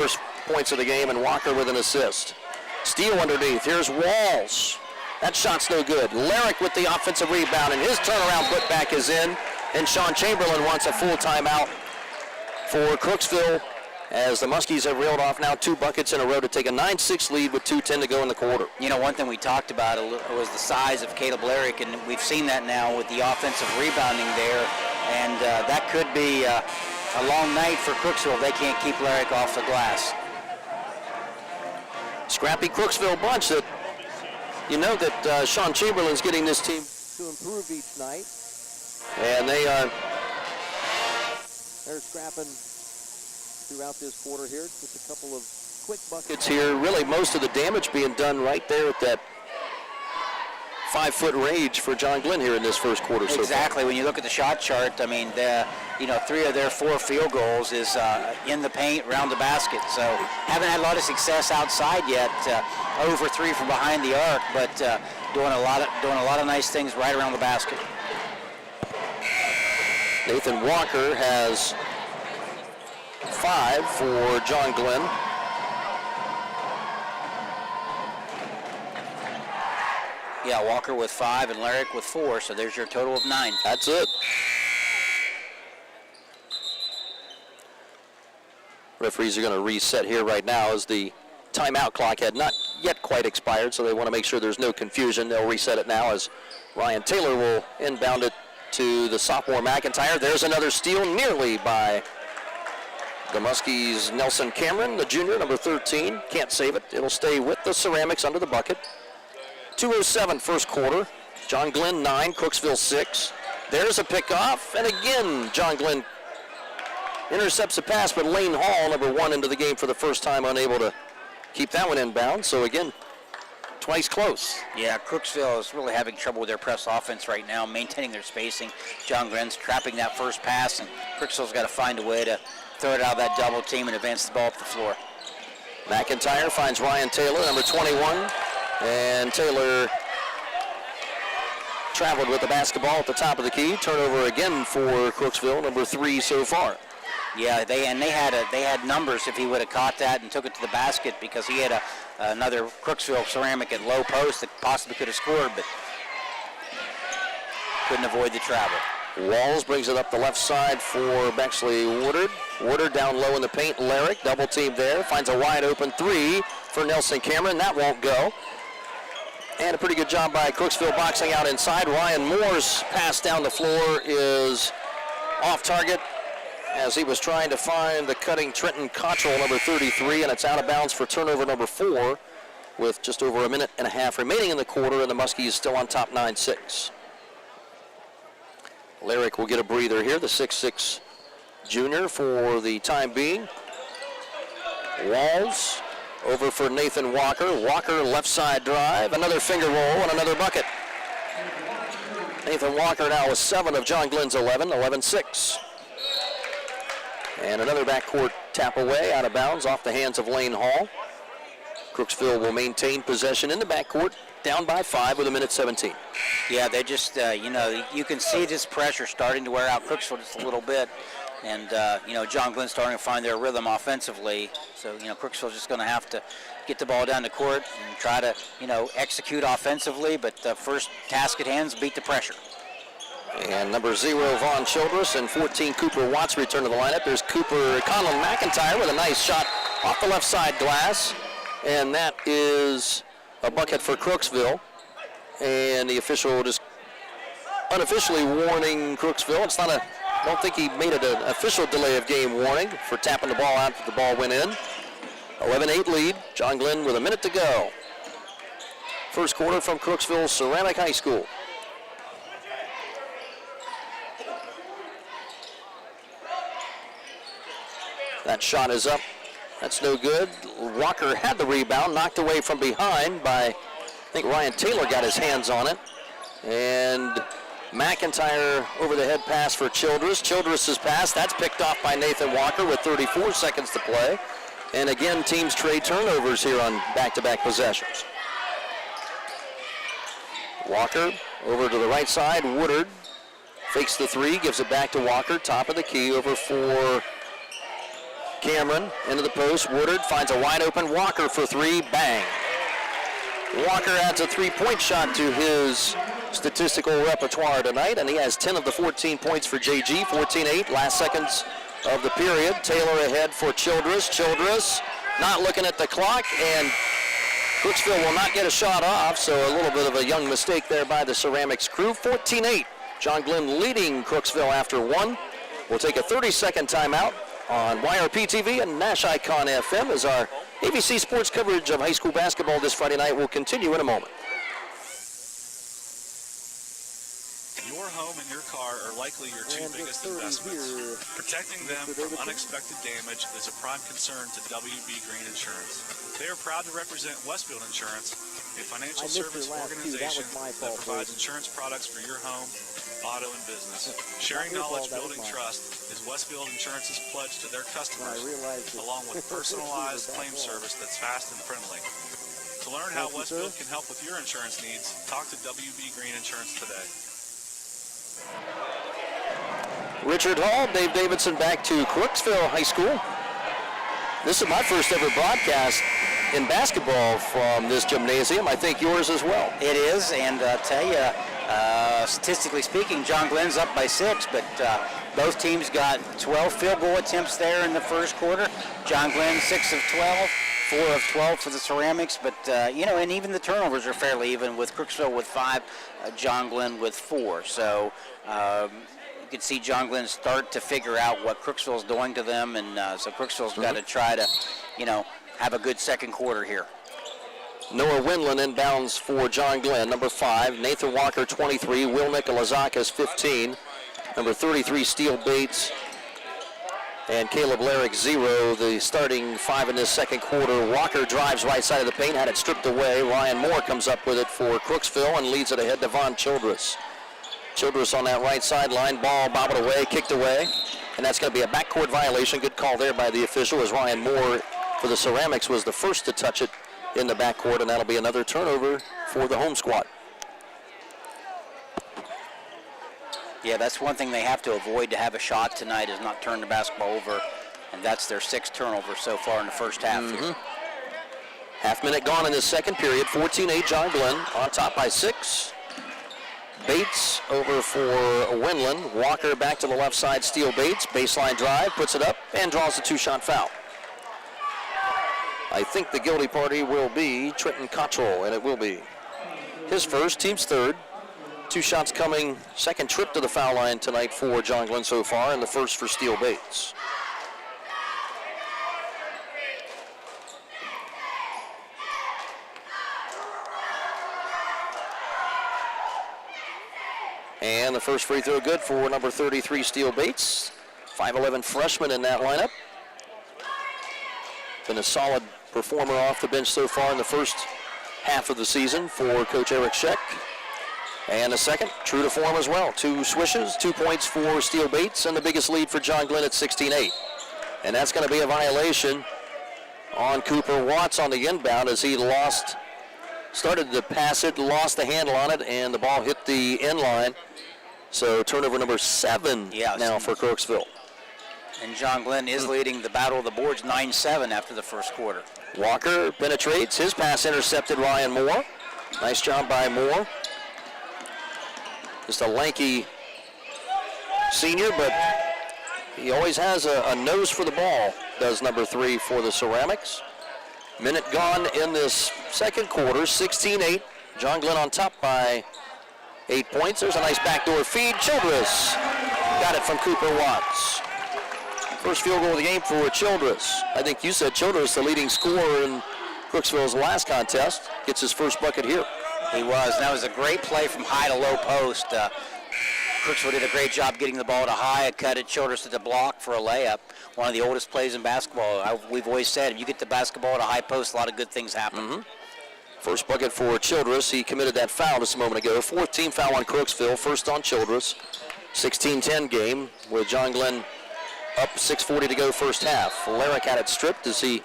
first points of the game, and Walker with an assist. Steele underneath. Here's Walls. That shot's no good. Larrick with the offensive rebound, and his turnaround putback is in. And Sean Chamberlain wants a full timeout for Crooksville, as the Muskies have reeled off now 2 buckets in a row to take a 9-6 lead with 2:10 to go in the quarter. You know, one thing we talked about was the size of Caleb Larrick, and we've seen that now with the offensive rebounding there. And that could be a long night for Crooksville if they can't keep Larrick off the glass. Scrappy Crooksville bunch that, you know that Sean Chamberlain's getting this team to improve each night. And they're scrapping throughout this quarter here. Just a couple of quick buckets here. Really most of the damage being done right there at that 5-foot range for John Glenn here in this first quarter. Exactly. When you look at the shot chart, I mean, 3 of their 4 field goals is in the paint, around the basket. So haven't had a lot of success outside yet. Over 3 from behind the arc, but doing a lot of nice things right around the basket. Nathan Walker has 5 for John Glenn. Yeah, Walker with 5 and Larrick with 4, so there's your total of 9. That's it. Referees are going to reset here right now as the timeout clock had not yet quite expired, so they want to make sure there's no confusion. They'll reset it now as Ryan Taylor will inbound it to the sophomore McIntyre. There's another steal nearly by the Muskies' Nelson Cameron, the junior, number 13. Can't save it. It'll stay with the Ceramics under the bucket. 2:07 first quarter. John Glenn 9, Crooksville 6. There's a pickoff, and again John Glenn intercepts a pass, but Lane Hall, number 1, into the game for the first time, unable to keep that one inbound. So again, twice close. Yeah, Crooksville is really having trouble with their press offense right now, maintaining their spacing. John Glenn's trapping that first pass, and Crooksville's got to find a way to throw it out of that double team and advance the ball up the floor. McIntyre finds Ryan Taylor, number 21, and Taylor traveled with the basketball at the top of the key. Turnover again for Crooksville, number 3 so far. Yeah, they had numbers if he would have caught that and took it to the basket, because he had another Crooksville Ceramic at low post that possibly could have scored, but couldn't avoid the travel. Walls brings it up the left side for Bexley Woodard. Woodard down low in the paint. Larrick, double team there, finds a wide open 3 for Nelson Cameron. That won't go. And a pretty good job by Crooksville boxing out inside. Ryan Moore's pass down the floor is off target as he was trying to find the cutting Trenton Cottrell, number 33, and it's out of bounds for turnover number 4 with just over a minute and a half remaining in the quarter, and the Muskies still on top 9-6. Larrick will get a breather here, the 6'6" junior for the time being. Walls over for Nathan Walker. Walker left side drive, another finger roll, and another bucket. Nathan Walker now with 7 of John Glenn's 11, 11-6. And another backcourt tap away, out of bounds, off the hands of Lane Hall. Crooksville will maintain possession in the backcourt, down by 5 with 1:17. Yeah, they just, you can see this pressure starting to wear out Crooksville just a little bit. And, John Glenn's starting to find their rhythm offensively. So, Crooksville's just going to have to get the ball down the court and try to, execute offensively. But the first task at hand is beat the pressure. And number 0, Vaughn Childress, and 14, Cooper Watts return to the lineup. There's Conlon McIntyre with a nice shot off the left side glass. And that is a bucket for Crooksville. And the official just unofficially warning Crooksville. It's not I don't think he made it an official delay of game warning for tapping the ball out after the ball went in. 11-8 lead. John Glenn with a minute to go. First quarter from Crooksville Ceramic High School. That shot is up. That's no good. Walker had the rebound, knocked away from behind by, I think Ryan Taylor got his hands on it. And McIntyre over the head pass for Childress. Childress's pass, that's picked off by Nathan Walker with 34 seconds to play. And again, teams trade turnovers here on back-to-back possessions. Walker over to the right side. Woodard fakes the 3, gives it back to Walker. Top of the key over for Cameron into the post. Woodard finds a wide open Walker for three. Bang. Walker adds a three-point shot to his statistical repertoire tonight, and he has 10 of the 14 points for JG. 14-8, last seconds of the period. Taylor ahead for Childress. Childress not looking at the clock, and Crooksville will not get a shot off, so a little bit of a young mistake there by the Ceramics crew. 14-8, John Glenn leading Crooksville after one. We'll take a 30-second timeout on YRPtv and NASH Icon FM as our AVC Sports coverage of high school basketball this Friday night will continue in a moment. Your home and your car are likely your two biggest investments. Protecting them from unexpected damage is a prime concern to WB Green Insurance. They are proud to represent Westfield Insurance, a financial service organization that provides insurance products for your home, auto, and business. Sharing knowledge, building trust is Westfield Insurance's pledge to their customers, along with personalized claim service that's fast and friendly. To learn how Westfield can help with your insurance needs, talk to WB Green Insurance today. Richard Hall, Dave Davidson back to Crooksville High School. This is my first ever broadcast in basketball from this gymnasium. I think yours as well. It is, and tell you, statistically speaking, John Glenn's up by 6, but both teams got 12 field goal attempts there in the first quarter. John Glenn 6 of 12, 4 of 12 for the Ceramics, but and even the turnovers are fairly even, with Crooksville with 5, John Glenn with 4. So you can see John Glenn start to figure out what Crooksville's doing to them, and so Crooksville's got to try to, have a good second quarter here. Noah Winland inbounds for John Glenn, number 5. Nathan Walker, 23. Will Nicolazakis, 15. Number 33, Steele Bates. And Caleb Larrick, 0. The starting 5 in this second quarter. Walker drives right side of the paint, had it stripped away. Ryan Moore comes up with it for Crooksville and leads it ahead to Von Childress. Childress on that right sideline, ball bobbled away, kicked away. And that's going to be a backcourt violation. Good call there by the official, as Ryan Moore for the Ceramics was the first to touch it in the backcourt, and that'll be another turnover for the home squad. Yeah, that's one thing they have to avoid to have a shot tonight, is not turn the basketball over, and that's their 6th turnover so far in the first half. Half minute gone in this second period. 14-8, John Glenn on top by 6. Bates over for Winland. Walker back to the left side, Steele Bates. Baseline drive, puts it up, and draws a 2-shot foul. I think the guilty party will be Trenton Cottrell, and it will be his first, team's 3rd. 2 shots coming, second trip to the foul line tonight for John Glenn so far, and the first for Steele Bates. And the first free throw good for number 33, Steele Bates. 5'11" freshman in that lineup. Been a solid performer off the bench so far in the first half of the season for Coach Eric Scheck. And a second, true to form as well. 2 swishes, 2 points for Steele Bates, and the biggest lead for John Glenn at 16-8. And that's going to be a violation on Cooper Watts on the inbound, as he started to pass it, lost the handle on it, and the ball hit the end line. So turnover number 7 now for Crooksville. And John Glenn is leading the battle of the boards 9-7 after the first quarter. Walker penetrates. His pass intercepted Ryan Moore. Nice job by Moore. Just a lanky senior, but he always has a nose for the ball, does number 3 for the Ceramics. Minute gone in this second quarter, 16-8. John Glenn on top by 8 points. There's a nice backdoor feed. Childress got it from Cooper Watts. First field goal of the game for Childress. I think you said Childress, the leading scorer in Crooksville's last contest, gets his first bucket here. He was. And that was a great play from high to low post. Crooksville did a great job getting the ball to high, cut it, Childress to the block for a layup. One of the oldest plays in basketball. We've always said, if you get the basketball at a high post, a lot of good things happen. First bucket for Childress. He committed that foul just a moment ago. 4th team foul on Crooksville, first on Childress. 16-10 game with John Glenn up, 6:40 to go first half. Larrick had it stripped as he,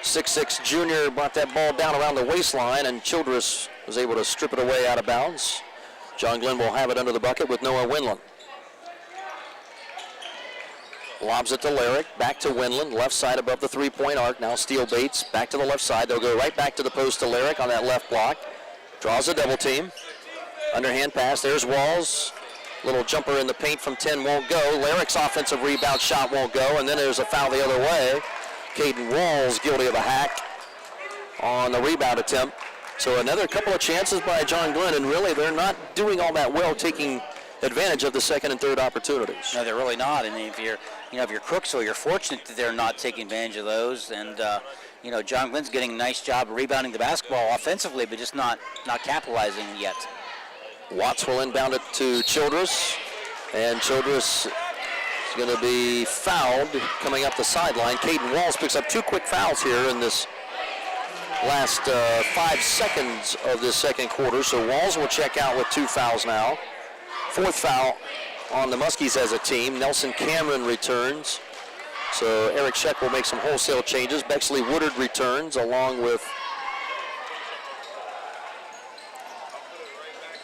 6'6" junior, brought that ball down around the waistline, and Childress was able to strip it away out of bounds. John Glenn will have it under the bucket with Noah Winland. Lobs it to Lyric, back to Winland, left side above the three-point arc. Now Steele Bates back to the left side. They'll go right back to the post to Lyric on that left block. Draws a double team. Underhand pass, there's Walls. Little jumper in the paint from 10 won't go. Lyric's offensive rebound shot won't go, and then there's a foul the other way. Caden Walls guilty of a hack on the rebound attempt. So another couple of chances by John Glenn, and really they're not doing all that well taking advantage of the second and third opportunities. No, they're really not. And if you're Crooksville, you're fortunate that they're not taking advantage of those. And John Glenn's getting a nice job rebounding the basketball offensively, but just not capitalizing yet. Watts will inbound it to Childress, and Childress is going to be fouled coming up the sideline. Caden Walls picks up 2 quick fouls here in this last 5 seconds of this second quarter, so Walls will check out with 2 fouls now. 4th foul on the Muskies as a team. Nelson Cameron returns, so Eric Scheck will make some wholesale changes. Bexley Woodard returns along with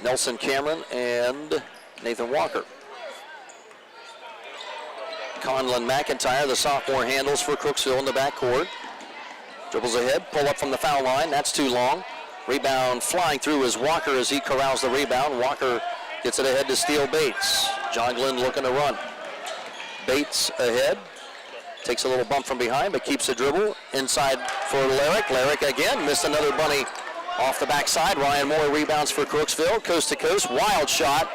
Nelson Cameron and Nathan Walker. Conlon McIntyre, the sophomore, handles for Crooksville in the backcourt. Dribbles ahead, pull up from the foul line. That's too long. Rebound flying through is Walker as he corrals the rebound. Walker gets it ahead to Steele Bates. John Glenn looking to run. Bates ahead. Takes a little bump from behind, but keeps the dribble. Inside for Lyric. Lyric again, missed another bunny off the backside. Ryan Moore rebounds for Crooksville, coast to coast, wild shot.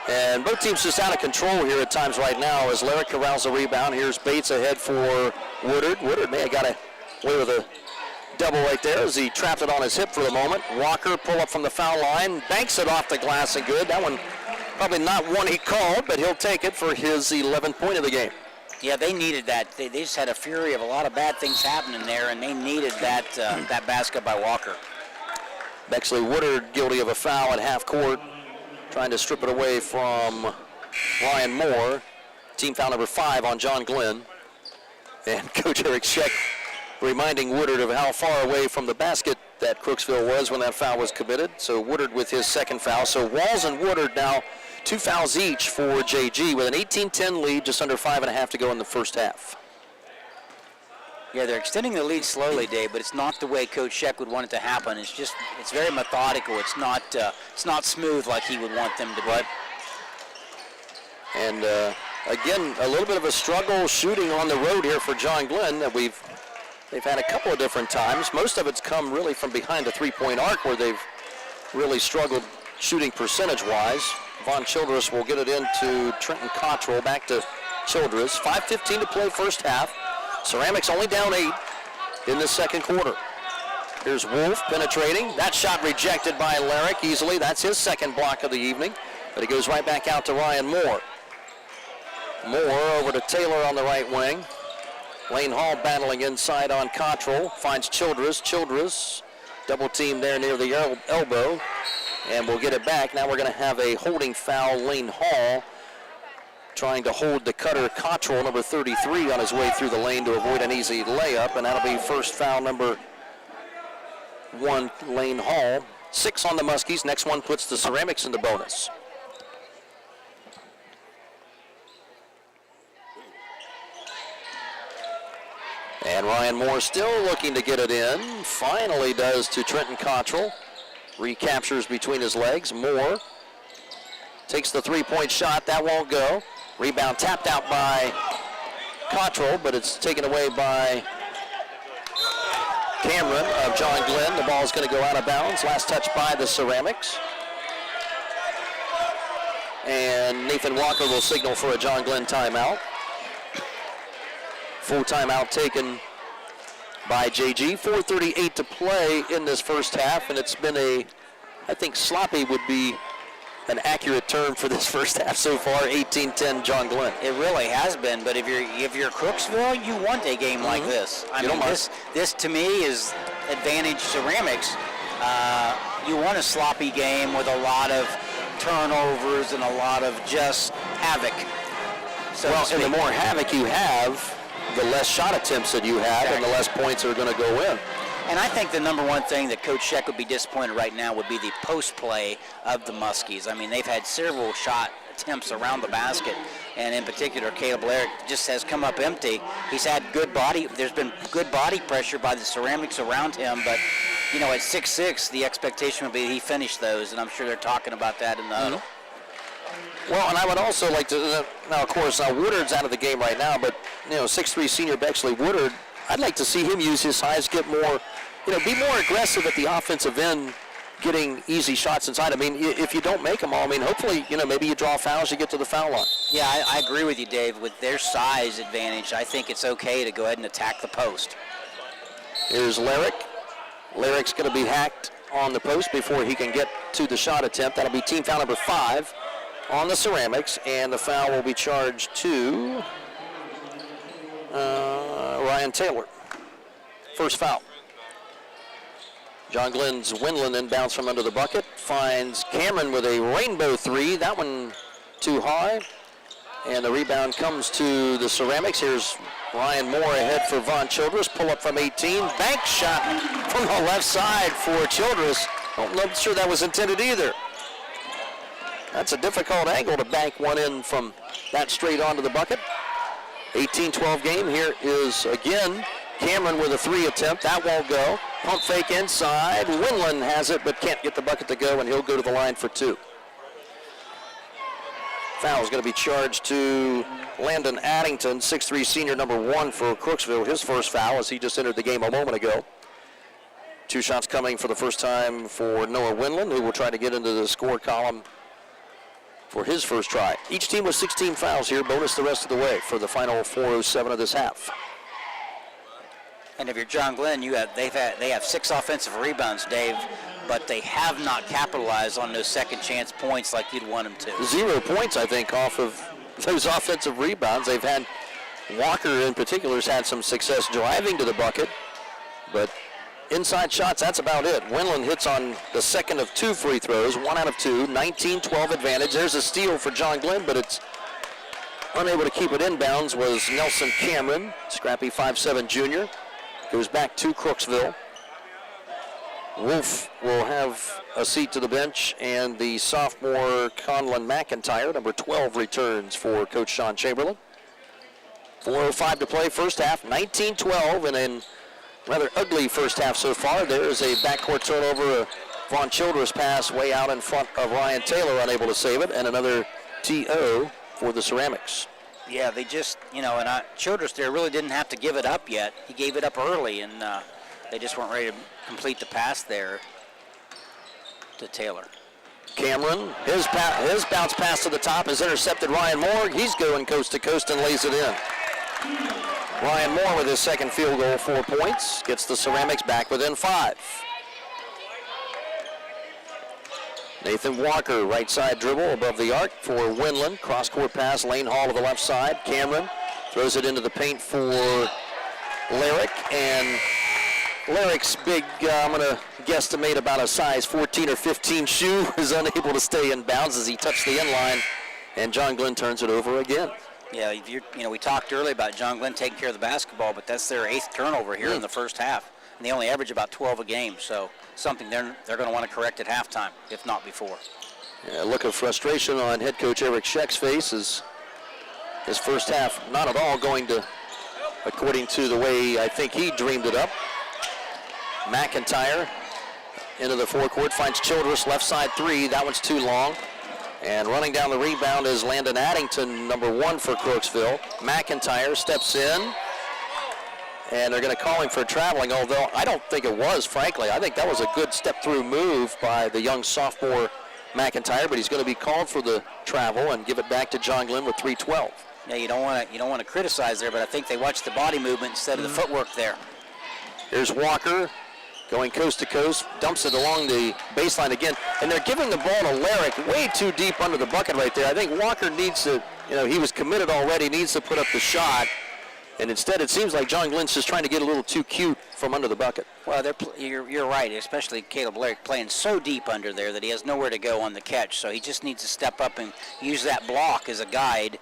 And both teams just out of control here at times right now as Lyric corrals the rebound. Here's Bates ahead for Woodard. Woodard may have got away with a double right there as he trapped it on his hip for the moment. Walker pull up from the foul line, banks it off the glass and good. That one probably not one he called, but he'll take it for his 11th point of the game. Yeah, they needed that. They just had a fury of a lot of bad things happening there, and they needed that basket by Walker. Bexley Woodard guilty of a foul at half court, trying to strip it away from Ryan Moore. Team foul number 5 on John Glenn. And Coach Eric Scheck reminding Woodard of how far away from the basket that Crooksville was when that foul was committed. So Woodard with his 2nd foul. So Walls and Woodard now 2 fouls each for JG with an 18-10 lead, just under 5.5 to go in the first half. Yeah, they're extending the lead slowly, Dave, but it's not the way Coach Scheck would want it to happen. It's very methodical. It's not smooth like he would want them to be. And again, a little bit of a struggle shooting on the road here for John Glenn that they've had a couple of different times. Most of it's come really from behind the three-point arc where they've really struggled shooting percentage-wise. Von Childress will get it into Trenton Cottrell, back to Childress. 5:15 to play first half. Ceramics only down 8 in the second quarter. Here's Wolf penetrating. That shot rejected by Lyric easily. That's his 2nd block of the evening. But it goes right back out to Ryan Moore. Moore over to Taylor on the right wing. Lane Hall battling inside on Cottrell. Finds Childress. Childress double team there near the elbow. And we'll get it back. Now we're going to have a holding foul. Lane Hall trying to hold the cutter Cottrell, number 33, on his way through the lane to avoid an easy layup. And that'll be first foul number 1, Lane Hall. 6 on the Muskies. Next one puts the Ceramics in the bonus. And Ryan Moore still looking to get it in. Finally does to Trenton Cottrell. Recaptures between his legs. Moore takes the 3-point shot. That won't go. Rebound tapped out by Cottrell, but it's taken away by Cameron of John Glenn. The ball is going to go out of bounds. Last touch by the Ceramics. And Nathan Walker will signal for a John Glenn timeout. Full timeout taken by JG. 4:38 to play in this first half, and it's been I think sloppy would be an accurate term for this first half so far. 18-10 John Glenn. It really has been, but if you're Crooksville, you want a game like this. I mean, this to me is advantage Ceramics. You want a sloppy game with a lot of turnovers and a lot of just havoc. So and the more havoc you have, the less shot attempts that you have, and the less points are going to go in. And I think the number one thing that Coach Scheck would be disappointed right now would be the post play of the Muskies. I mean, they've had several shot attempts around the basket, and in particular, Caleb Larrick just has come up empty. He's had good body. There's been good body pressure by the Ceramics around him, but you know, at 6'6", the expectation would be he finished those, and I'm sure they're talking about that in the huddle. Well, and I would also like to, now of course, Woodard's out of the game right now, but, you know, 6'3" senior Bexley Woodard, I'd like to see him use his size, get more, you know, be more aggressive at the offensive end, getting easy shots inside. I mean, if you don't make them all, I mean, hopefully, you know, maybe you draw fouls, you get to the foul line. Yeah, I agree with you, Dave. With their size advantage, I think it's okay to go ahead and attack the post. Here's Larrick. Larrick's going to be hacked on the post before he can get to the shot attempt. That'll be team foul number 5 on the Ceramics, and the foul will be charged to Ryan Taylor. First foul. John Glenn's Windland inbounds from under the bucket, finds Cameron with a rainbow 3. That one too high, and the rebound comes to the Ceramics. Here's Ryan Moore ahead for Von Childress. Pull up from 18. Bank shot from the left side for Childress. I'm not sure that was intended either. That's a difficult angle to bank one in from that straight onto the bucket. 18-12 game. Here is again Cameron with a 3 attempt. That won't go. Pump fake inside. Windland has it but can't get the bucket to go, and he'll go to the line for 2. Foul is going to be charged to Landon Addington, 6'3" senior, number 1 for Crooksville. His first foul as he just entered the game a moment ago. 2 shots coming for the first time for Noah Windland, who will try to get into the score column for his first try. Each team with 16 fouls here, bonus the rest of the way for the final 4:07 of this half. And if you're John Glenn, they have 6 offensive rebounds, Dave, but they have not capitalized on those second chance points like you'd want them to. 0 points, I think, off of those offensive rebounds. They've had, Walker in particular has had some success driving to the bucket, but inside shots, that's about it. Windland hits on the second of 2 free throws, 1 out of 2, 19-12 advantage. There's a steal for John Glenn, but it's unable to keep it inbounds was Nelson Cameron, scrappy 5'7" junior. Goes back to Crooksville. Wolf will have a seat to the bench, and the sophomore Conlon McIntyre, number 12, returns for Coach Sean Chamberlain. 4:05 to play, first half, 19-12, and in rather ugly first half so far. There's a backcourt turnover, a Von Childress pass way out in front of Ryan Taylor, unable to save it, and another TO for the Ceramics. Yeah, they just, you know, and Childress there really didn't have to give it up yet. He gave it up early, and they just weren't ready to complete the pass there to Taylor. Cameron, his bounce pass to the top is intercepted. Ryan Moore, he's going coast to coast and lays it in. Ryan Moore with his second field goal, 4 points, gets the Ceramics back within 5. Nathan Walker, right side dribble above the arc for Windland. Cross-court pass, Lane Hall to the left side. Cameron throws it into the paint for Larrick, and Larrick's big, I'm going to guesstimate about a size 14 or 15 shoe, is unable to stay in bounds as he touched the end line, and John Glenn turns it over again. Yeah, you know, we talked earlier about John Glenn taking care of the basketball, but that's their 8th turnover here in the first half, and they only average about 12 a game, so something they're going to want to correct at halftime, if not before. Yeah, look of frustration on head coach Eric Scheck's face as his first half not at all going to according to the way I think he dreamed it up. McIntyre into the forecourt, finds Childress, left side 3. That one's too long. And running down the rebound is Landon Addington, number 1 for Crooksville. McIntyre steps in, and they're going to call him for traveling, although I don't think it was, frankly. I think that was a good step-through move by the young sophomore McIntyre, but he's going to be called for the travel and give it back to John Glenn with 3:12. Yeah, you don't want to criticize there, but I think they watched the body movement instead of the footwork there. Here's Walker going coast to coast, dumps it along the baseline again, and they're giving the ball to Larrick way too deep under the bucket right there. I think Walker needs to, you know, he was committed already, needs to put up the shot, and instead it seems like John Glenn's just trying to get a little too cute from under the bucket. Well, you're right, especially Caleb Larrick playing so deep under there that he has nowhere to go on the catch, so he just needs to step up and use that block as a guide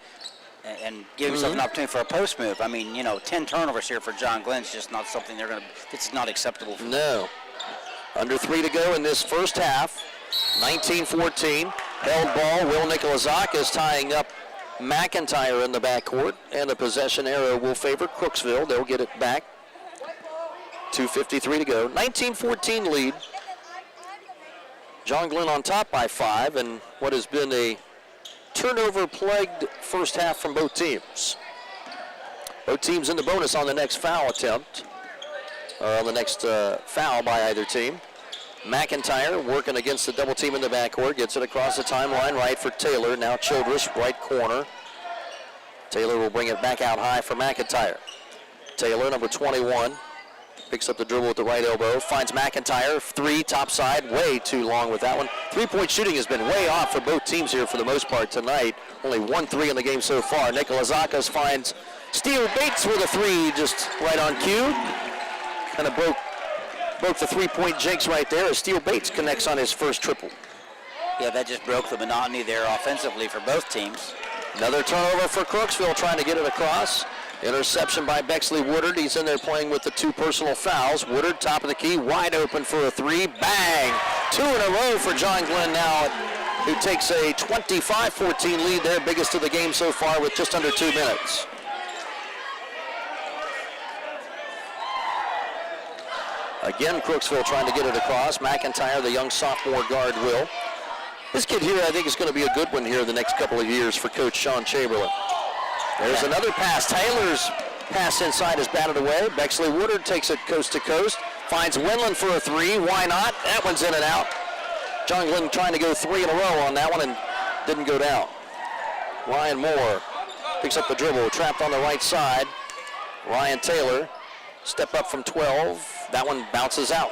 and give himself an opportunity for a post move. I mean, you know, 10 turnovers here for John Glenn is just not something it's not acceptable for them. No. Under 3 to go in this first half. 19-14. Held ball, Will Nikolazak is tying up McIntyre in the backcourt, and the possession arrow will favor Crooksville. They'll get it back. 2:53 to go. 19-14 lead. John Glenn on top by 5, and what has been a turnover-plagued first half from both teams. Both teams in the bonus on the next foul attempt, or on the next foul by either team. McIntyre working against the double team in the backcourt, gets it across the timeline right for Taylor. Now Childress, right corner. Taylor will bring it back out high for McIntyre. Taylor, number 21, picks up the dribble with the right elbow, finds McIntyre, 3, top side, way too long with that one. Three-point shooting has been way off for both teams here for the most part tonight. Only 1 3 in the game so far. Nikolazakis finds Steele Bates with a 3, just right on cue. Kind of broke the three-point jinx right there as Steele Bates connects on his first triple. Yeah, that just broke the monotony there offensively for both teams. Another turnover for Crooksville, trying to get it across. Interception by Bexley Woodard. He's in there playing with the 2 personal fouls. Woodard, top of the key, wide open for a 3. Bang! 2 in a row for John Glenn now, who takes a 25-14 lead there, biggest of the game so far with just under 2 minutes. Again, Crooksville trying to get it across. McIntyre, the young sophomore guard, will. This kid here, I think, is going to be a good one here the next couple of years for Coach Sean Chamberlain. There's another pass. Taylor's pass inside is batted away. Bexley Woodard takes it coast to coast. Finds Winland for a 3. Why not? That one's in and out. John Glenn trying to go 3 in a row on that one and didn't go down. Ryan Moore picks up the dribble. Trapped on the right side. Ryan Taylor, step up from 12. That one bounces out.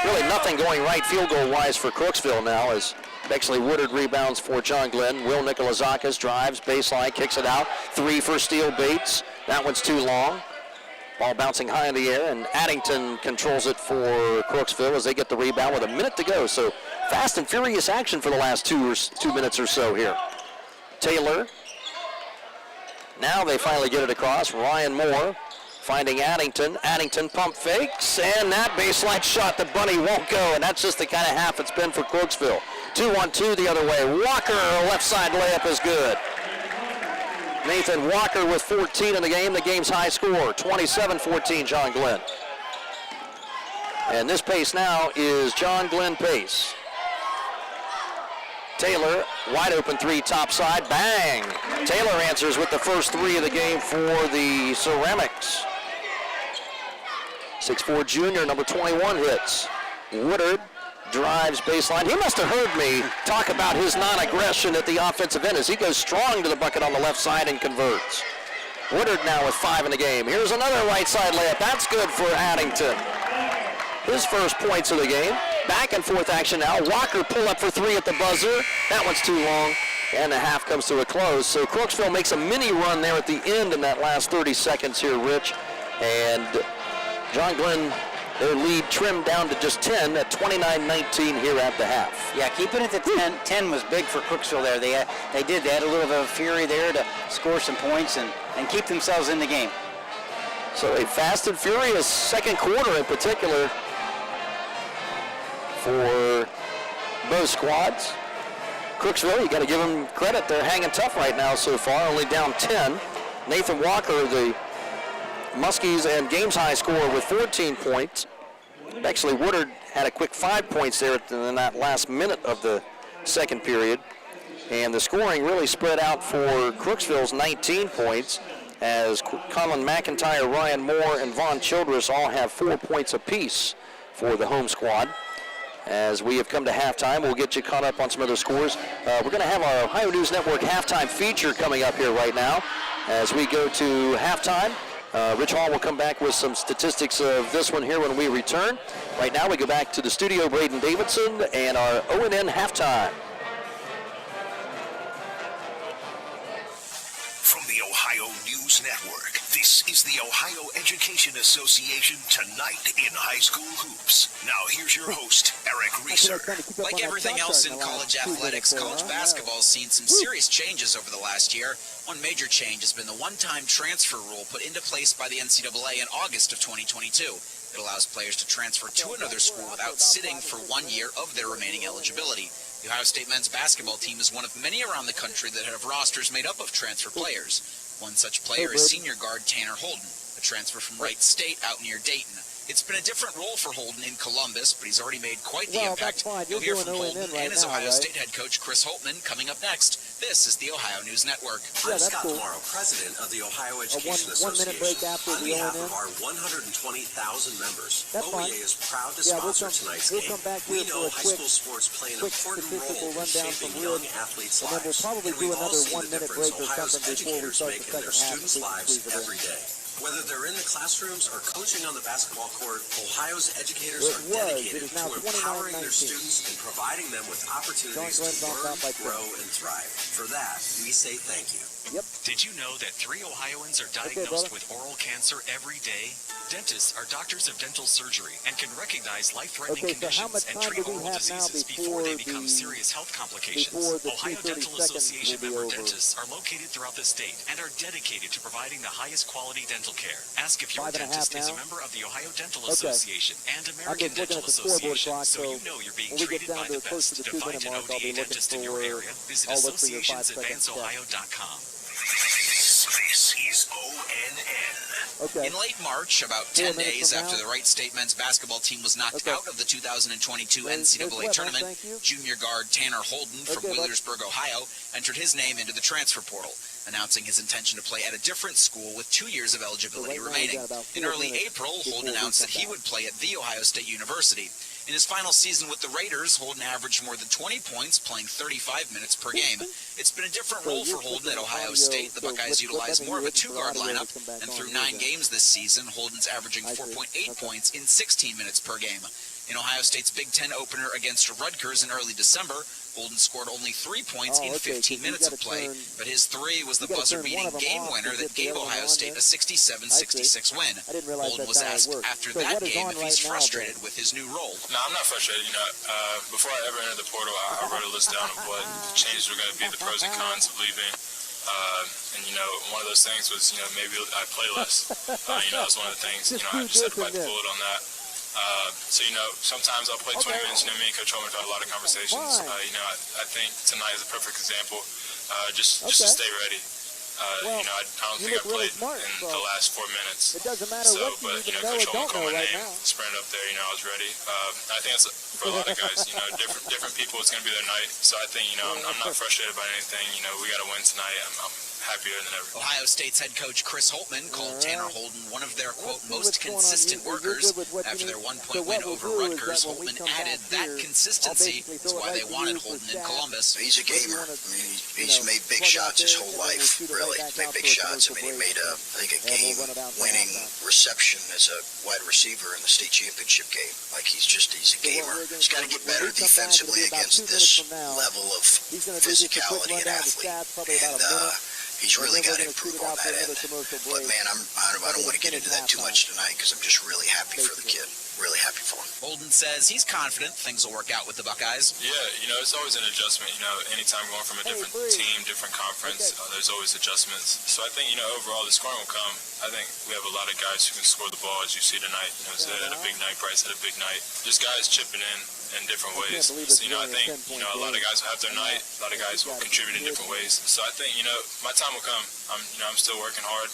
Really nothing going right field goal-wise for Crooksville now as Bexley Woodard rebounds for John Glenn. Will Nikolazakis drives, baseline, kicks it out. 3 for Steele Bates. That one's too long. Ball bouncing high in the air, and Addington controls it for Crooksville as they get the rebound with a minute to go. So fast and furious action for the last 2 minutes or so here. Taylor. Now they finally get it across. Ryan Moore finding Addington. Addington pump fakes, and that baseline shot, the bunny won't go, and that's just the kind of half it's been for Crooksville. 2-on-2 the other way. Walker, left side layup is good. Nathan Walker with 14 in the game, the game's high score, 27-14 John Glenn. And this pace now is John Glenn pace. Taylor, wide open 3, top side, bang! Taylor answers with the first 3 of the game for the Ceramics. 6'4" junior, number 21 hits. Woodard drives baseline. He must have heard me talk about his non-aggression at the offensive end as he goes strong to the bucket on the left side and converts. Woodard now with 5 in the game. Here's another right side layup. That's good for Addington. His first points of the game. Back and forth action now. Walker pull up for 3 at the buzzer. That one's too long, and the half comes to a close. So Crooksville makes a mini run there at the end in that last 30 seconds here, Rich. And John Glenn, their lead trimmed down to just 10 at 29-19 here at the half. Yeah, keeping it to 10 was big for Crooksville there. They had a little bit of fury there to score some points and keep themselves in the game. So a fast and furious second quarter in particular for both squads. Crooksville, you got to give them credit. They're hanging tough right now so far, only down 10. Nathan Walker, the Muskies and games high scorer with 14 points. Bexley Woodard had a quick 5 points there in that last minute of the second period. And the scoring really spread out for Crooksville's 19 points as Colin McIntyre, Ryan Moore, and Vaughn Childress all have 4 points apiece for the home squad. As we have come to halftime, we'll get you caught up on some other scores. We're going to have our Ohio News Network halftime feature coming up here right now. As we go to halftime, Rich Hall will come back with some statistics of this one here when we return. Right now, we go back to the studio, Braden Davidson, and our O&N halftime. From the Ohio News Network, this is the Ohio Education Association Tonight in High School Hoops. Now here's your host, Eric Reeser. Like everything else in college athletics, college basketball has seen some serious changes over the last year. One major change has been the one-time transfer rule put into place by the NCAA in August of 2022. It allows players to transfer to another school without sitting for 1 year of their remaining eligibility. The Ohio State men's basketball team is one of many around the country that have rosters made up of transfer players. One such player is senior guard Tanner Holden, a transfer from Wright State out near Dayton. It's been a different role for Holden in Columbus, but he's already made quite the impact. You'll hear from Holden and his Ohio State head coach Chris Holtmann coming up next. This is the Ohio News Network. I'm Scott Morrow, president of the Ohio Education Association. On behalf of our 120,000 members, OEA is proud to sponsor tonight's game. We know high school sports play an important role in shaping young athletes' lives, and we've all seen the difference Ohio's educators make in their students' lives every day. Whether they're in the classrooms or coaching on the basketball court, Ohio's educators are dedicated to empowering their students and providing them with opportunities to learn, grow, and thrive. For that, we say thank you. Did you know that 3 Ohioans are diagnosed with oral cancer every day? Dentists are doctors of dental surgery and can recognize life-threatening conditions and treat oral diseases before they become serious health complications. Ohio Dental Association member dentists are located throughout the state and are dedicated to providing the highest quality dental care. Ask if your dentist is a member of the Ohio Dental Association and American Dental Association so you know you're being treated by the best. To find an ODA dentist in your area, visit associationsadvanceohio.com. This is ONN. In late March, about 10 days after the Wright State men's basketball team was knocked out of the 2022 NCAA tournament, junior guard Tanner Holden from Wheelersburg, Ohio, entered his name into the transfer portal, announcing his intention to play at a different school with 2 years of eligibility remaining. In early April, Holden announced that he would play at The Ohio State University. In his final season with the Raiders, Holden averaged more than 20 points, playing 35 minutes per game. It's been a different role for Holden at Ohio State. The Buckeyes utilize more of a two-guard lineup, and through 9 games this season, Holden's averaging 4.8 points in 16 minutes per game. In Ohio State's Big Ten opener against Rutgers in early December, Holden scored only 3 points in 15 minutes of play, but his three was the buzzer-beating game winner that gave Ohio State a 67-66 win. Holden was asked after that game if he's frustrated with his new role. No, I'm not frustrated. Before I ever entered the portal, I wrote a list down of what changes were going to be, the pros and cons of leaving. One of those things was, maybe I play less. That was one of the things, I just had to bite the bullet on that. Sometimes I'll play 20 minutes. Me and Coach Holman have had a lot of conversations. I think tonight is a perfect example. Just to stay ready. I don't think I played in the last 4 minutes. But Coach Holman called my name, sprinted up there. I was ready. I think that's for a lot of guys. Different people. It's going to be their night. So I think I'm not frustrated by anything. We got to win tonight. I'm happier than ever. Ohio State's head coach Chris Holtmann called Tanner Holden one of their, quote, most consistent workers. After their 1-point win over Rutgers, Holtmann added that consistency is why they wanted Holden in Columbus. He's a gamer. He's made big shots his whole life, really. Made big shots. He made a game-winning reception as a wide receiver in the state championship game. He's a gamer. He's got to get better defensively against this level of physicality and athlete. And he's really got to improve on that end. But, man, I don't want to get into that too much tonight because I'm just really happy for the kid. Really happy for him. Holden says he's confident things will work out with the Buckeyes. Yeah, it's always an adjustment. Anytime going from a different team, different conference, there's always adjustments. So I think, overall the scoring will come. I think we have a lot of guys who can score the ball, as you see tonight. Zed had a big night, Bryce had a big night. Just guys chipping in different ways. So, I think, a lot of guys will have their night. A lot of guys will contribute in different ways. So I think, my time will come. I'm still working hard.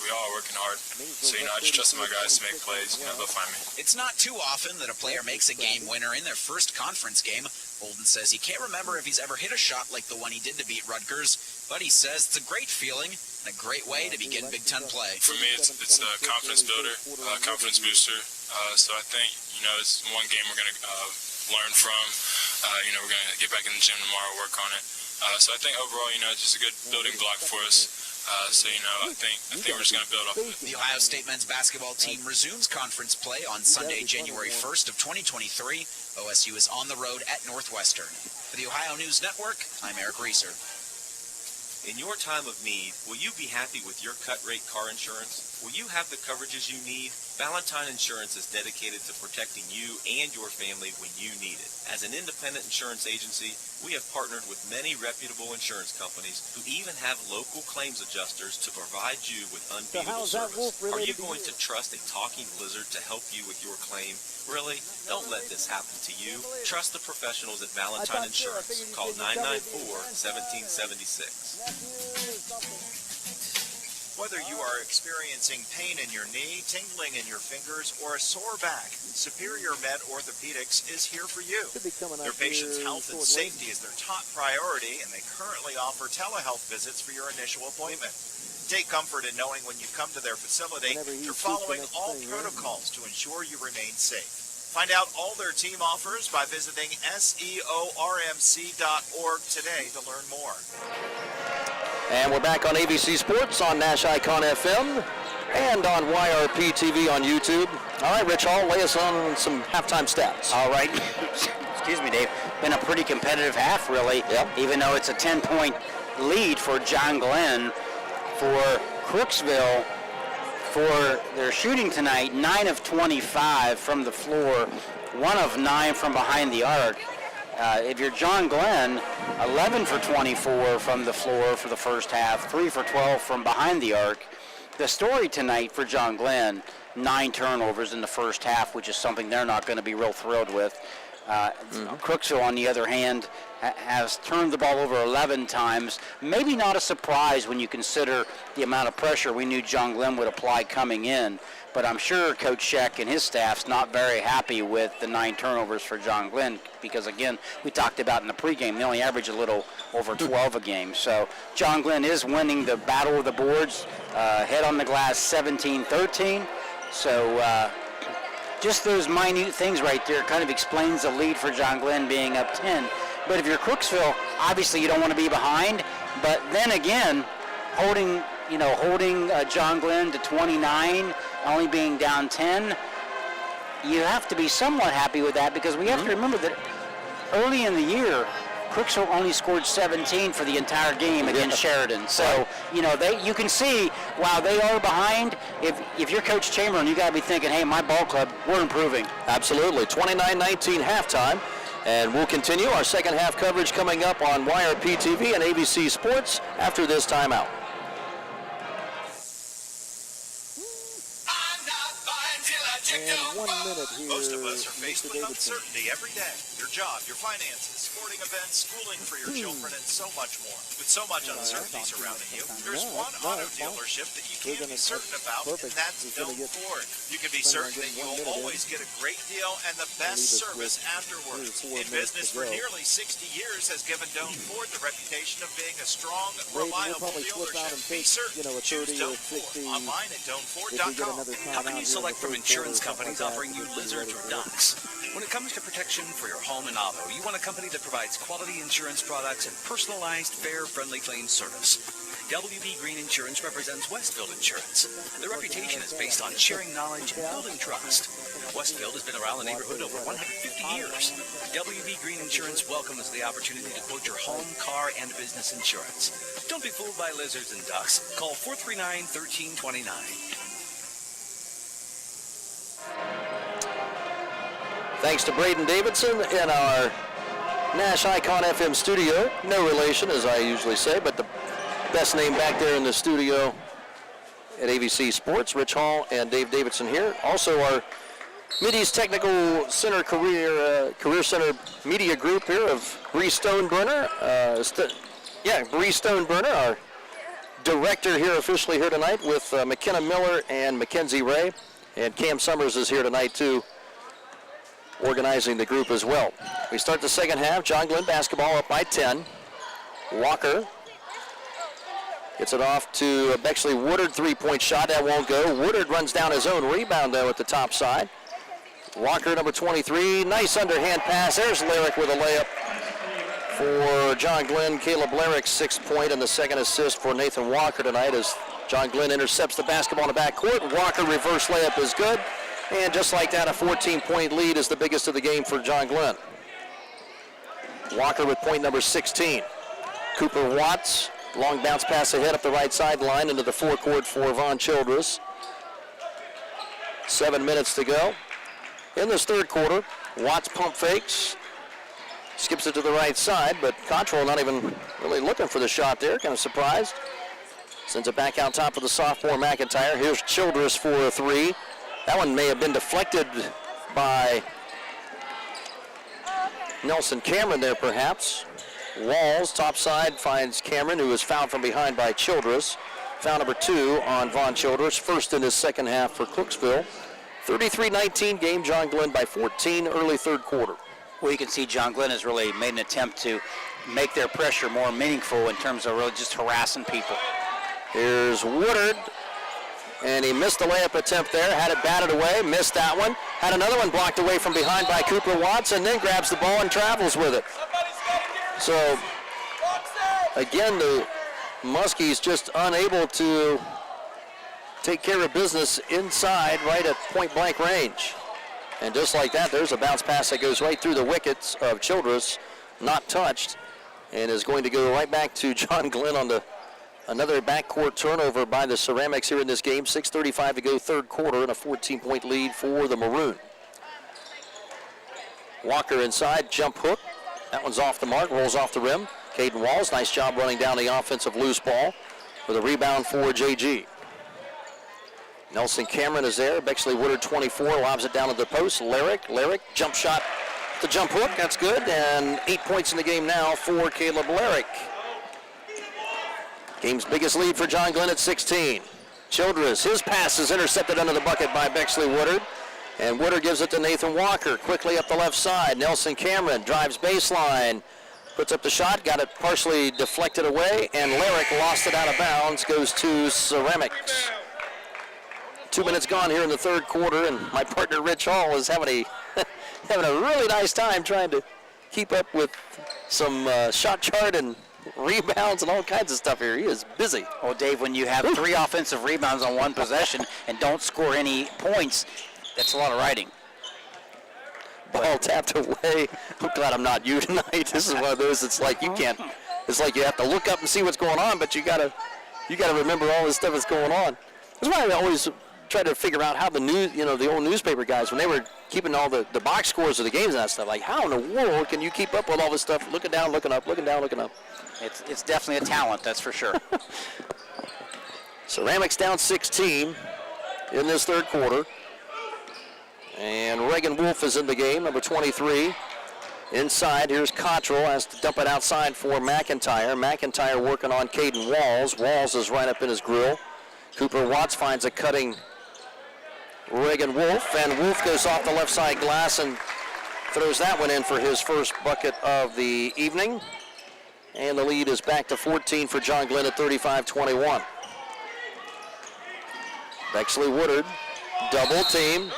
We all are working hard. So, I just trust my guys to make plays. They'll find me. It's not too often that a player makes a game winner in their first conference game. Holden says he can't remember if he's ever hit a shot like the one he did to beat Rutgers, but he says it's a great feling and a great way to begin Big Ten play. For me, it's a confidence builder, confidence booster. So I think, it's one game we're going to learn from. We're going to get back in the gym tomorrow, work on it. So I think overall, it's just a good building block for us. I think we're just going to build off of it. The Ohio State men's basketball team resumes conference play on Sunday, January 1st of 2023. OSU is on the road at Northwestern. For the Ohio News Network, I'm Eric Reeser. In your time of need, will you be happy with your cut-rate car insurance? Will you have the coverages you need? Valentine Insurance is dedicated to protecting you and your family when you need it. As an independent insurance agency, we have partnered with many reputable insurance companies who even have local claims adjusters to provide you with unbeatable service. Are you going to trust a talking lizard to help you with your claim? Really? Don't let this happen to you. Trust the professionals at Valentine Insurance. Call 994-1776. Whether you are experiencing pain in your knee, tingling in your fingers, or a sore back, Superior Med Orthopedics is here for you. Their patients' health and safety is their top priority, and they currently offer telehealth visits for your initial appointment. Take comfort in knowing when you come to their facility, you're following all protocols to ensure you remain safe. Find out all their team offers by visiting seormc.org today to learn more. And we're back on AVC Sports on NASH Icon FM and on YRPtv on YouTube. All right, Rich Hall, lay us on some halftime stats. All right. Excuse me, Dave. Been a pretty competitive half, really. Yep. Even though it's a 10-point lead for John Glenn. For Crooksville, for their shooting tonight, 9 of 25 from the floor, 1 of 9 from behind the arc. If you're John Glenn, 11 for 24 from the floor for the first half, 3 for 12 from behind the arc. The story tonight for John Glenn, 9 turnovers in the first half, which is something they're not going to be real thrilled with. Crooksville, on the other hand, has turned the ball over 11 times. Maybe not a surprise when you consider the amount of pressure we knew John Glenn would apply coming in. But I'm sure Coach Scheck and his staff's not very happy with the 9 turnovers for John Glenn because, again, we talked about in the pregame, they only average a little over 12 a game. So John Glenn is winning the battle of the boards, head on the glass 17-13. So just those minute things right there kind of explains the lead for John Glenn being up 10. But if you're Crooksville, obviously you don't want to be behind. But then again, holding John Glenn to 29, only being down 10, you have to be somewhat happy with that because we have to remember that early in the year, Crooksville only scored 17 for the entire game against Sheridan. So, you can see while they are behind, if you're Coach Chamberlain, you got to be thinking, hey, my ball club, we're improving. Absolutely. 29-19 halftime. And we'll continue our second half coverage coming up on YRPtv and AVC Sports after this timeout. And 1 minute here. Most of us are faced with uncertainty every day. Your job, your finances, sporting events, schooling for your children, and so much more. With so much uncertainty surrounding you, there's one auto dealership that you can be certain about, and that's Dome Ford. You can be certain that you will always get a great deal and the best service afterwards. In business for nearly 60 years has given Dome Ford the reputation of being a strong, reliable dealership. Be certain. Choose Dome Ford. Online at DomeFord.com. How can you select from insurance companies offering you lizards or ducks? When it comes to protection for your home and auto, you want a company that provides quality insurance products and personalized, fair, friendly claim service. WB Green Insurance represents Westfield Insurance. Their reputation is based on sharing knowledge and building trust. Westfield has been around the neighborhood over 150 years. WB Green Insurance welcomes the opportunity to quote your home, car, and business insurance. Don't be fooled by lizards and ducks. Call 439-1329. Thanks to Braden Davidson in our NASH Icon FM studio. No relation, as I usually say, but the best name back there in the studio at AVC Sports. Rich Hall and Dave Davidson here. Also our Mideast Technical Center Career Center Media Group here of Bree Stoneburner. Bree Stoneburner, our director here officially here tonight with McKenna Miller and Mackenzie Ray. And Cam Summers is here tonight too, organizing the group as well. We start the second half. John Glenn basketball up by 10. Walker gets it off to Bexley Woodard, three-point shot. That won't go. Woodard runs down his own rebound, though, at the top side. Walker, number 23. Nice underhand pass. There's Lyric with a layup for John Glenn. Caleb Lyric's 6-point and the second assist for Nathan Walker tonight as John Glenn intercepts the basketball in the backcourt. Walker reverse layup is good. And just like that, a 14-point lead is the biggest of the game for John Glenn. Walker with point number 16. Cooper Watts, long bounce pass ahead up the right sideline into the forecourt for Von Childress. 7 minutes to go. In this third quarter, Watts pump fakes. Skips it to the right side, but Cottrell not even really looking for the shot there. Kind of surprised. Sends it back out top for the sophomore McIntyre. Here's Childress for a three. That one may have been deflected by Nelson Cameron there, perhaps. Walls, top side, finds Cameron, who is fouled from behind by Childress. Foul number 2 on Vaughn Childress, first in his second half for Crooksville. 33-19 game, John Glenn by 14, early third quarter. Well, you can see John Glenn has really made an attempt to make their pressure more meaningful in terms of really just harassing people. Here's Woodard, and he missed the layup attempt there, had it batted away, missed that one, had another one blocked away from behind by Cooper Watts, and then grabs the ball and travels with it. So, again, the Muskies just unable to take care of business inside right at point-blank range. And just like that, there's a bounce pass that goes right through the wickets of Childress, not touched, and is going to go right back to John Glenn on another backcourt turnover by the Ceramics here in this game. 6:35 to go, third quarter, and a 14-point lead for the Maroon. Walker inside, jump hook. That one's off the mark, rolls off the rim. Caden Walls, nice job running down the offensive loose ball with a rebound for JG. Nelson Cameron is there. Bexley Woodard, 24, lobs it down to the post. Lyric, jump shot, the jump hook, that's good. And 8 points in the game now for Caleb Lyric. Game's biggest lead for John Glenn at 16. Childress, his pass is intercepted under the bucket by Bexley Woodard. And Woodard gives it to Nathan Walker, quickly up the left side. Nelson Cameron drives baseline, puts up the shot, got it partially deflected away, and Lyric lost it out of bounds, goes to Ceramics. 2 minutes gone here in the third quarter, and my partner Rich Hall is having a really nice time trying to keep up with some shot chart and rebounds and all kinds of stuff here. He is busy. Well, Dave, when you have 3 offensive rebounds on one possession and don't score any points, that's a lot of writing. Ball tapped away. I'm glad I'm not you tonight. This is one of those. It's like you can't. It's like you have to look up and see what's going on, but you gotta remember all this stuff that's going on. That's why I always try to figure out how the news, the old newspaper guys, when they were keeping all the box scores of the games and that stuff, like how in the world can you keep up with all this stuff? Looking down, looking up, looking down, looking up. It's definitely a talent, that's for sure. Ceramics down 16 in this third quarter. And Reagan Wolf is in the game, number 23. Inside, here's Cottrell, has to dump it outside for McIntyre. McIntyre working on Caden Walls. Walls is right up in his grill. Cooper Watts finds a cutting Reagan Wolf, and Wolf goes off the left side glass and throws that one in for his first bucket of the evening. And the lead is back to 14 for John Glenn at 35-21. Bexley Woodard, double team.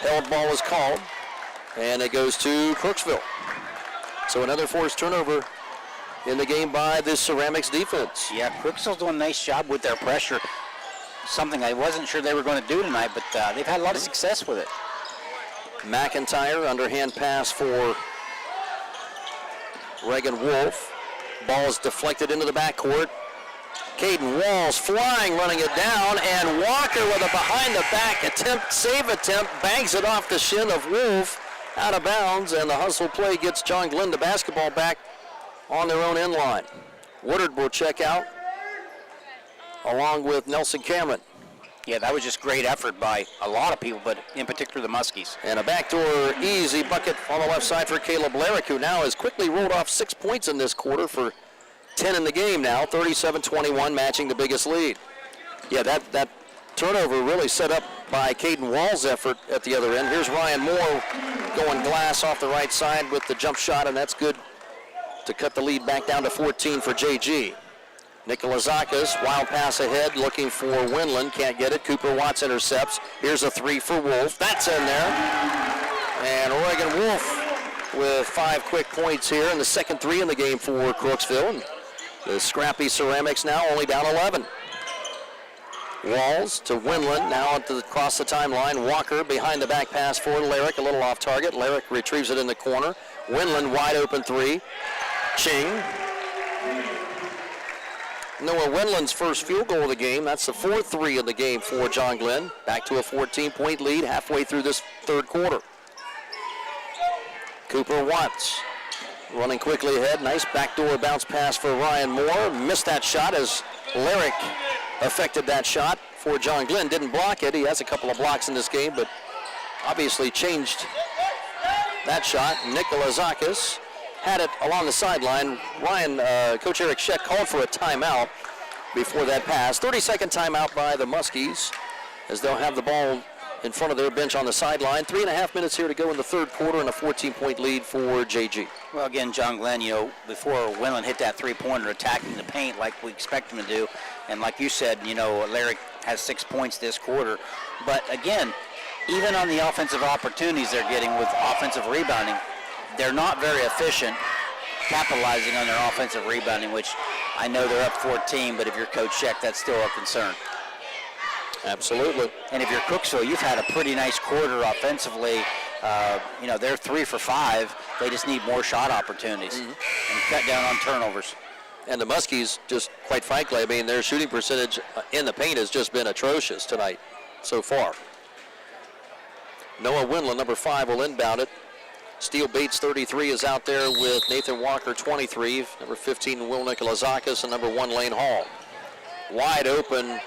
Held ball is called, and it goes to Crooksville. So another forced turnover in the game by the Ceramics defense. Yeah, Crooksville's doing a nice job with their pressure. Something I wasn't sure they were going to do tonight, but they've had a lot of success with it. McIntyre, underhand pass for Reagan Wolf. Ball is deflected into the backcourt. Caden Walls flying, running it down, and Walker with a behind-the-back save attempt, bangs it off the shin of Wolf, out of bounds, and the hustle play gets John Glenn the basketball back on their own end line. Woodard will check out, along with Nelson Cameron. Yeah, that was just great effort by a lot of people, but in particular the Muskies. And a backdoor easy bucket on the left side for Caleb Lyric, who now has quickly rolled off 6 points in this quarter for 10 in the game now, 37-21, matching the biggest lead. Yeah, that turnover really set up by Caden Wall's effort at the other end. Here's Ryan Moore going glass off the right side with the jump shot, and that's good to cut the lead back down to 14 for JG. Nikolazakis, wild pass ahead, looking for Winland, can't get it. Cooper Watts intercepts. Here's a three for Wolf. That's in there. And Oregon Wolf with 5 quick points here, and the second 3 in the game for Crooksville. And the scrappy Ceramics now only down 11. Walls to Winland, now across the timeline. Walker behind the back pass for Lyric, a little off target. Lyric retrieves it in the corner. Winland wide open 3. Ching. Noah Winland's first field goal of the game. That's the 4th-3 of the game for John Glenn. Back to a 14-point lead halfway through this third quarter. Cooper Watts running quickly ahead. Nice backdoor bounce pass for Ryan Moore. Missed that shot as Lyric affected that shot for John Glenn. Didn't block it. He has a couple of blocks in this game, but obviously changed that shot. Nikolazakis had it along the sideline. Coach Eric Scheck called for a timeout before that pass. 30-second timeout by the Muskies as they'll have the ball in front of their bench on the sideline. 3.5 minutes here to go in the third quarter and a 14-point lead for JG. Well, again, John Glenn, before Winland hit that three-pointer, attacking the paint like we expect him to do, and like you said, Larry has 6 points this quarter. But again, even on the offensive opportunities they're getting with offensive rebounding, they're not very efficient capitalizing on their offensive rebounding, which I know they're up 14, but if you're Coach Scheck, that's still a concern. Absolutely. And if you're Crooksville, you've had a pretty nice quarter offensively. They're 3 for 5. They just need more shot opportunities and cut down on turnovers. And the Muskies, just quite frankly, their shooting percentage in the paint has just been atrocious tonight so far. Noah Winland, number 5, will inbound it. Steele Bates, 33, is out there with Nathan Walker, 23. Number 15, Will Nikolazakis, and number 1, Lane Hall. Wide open.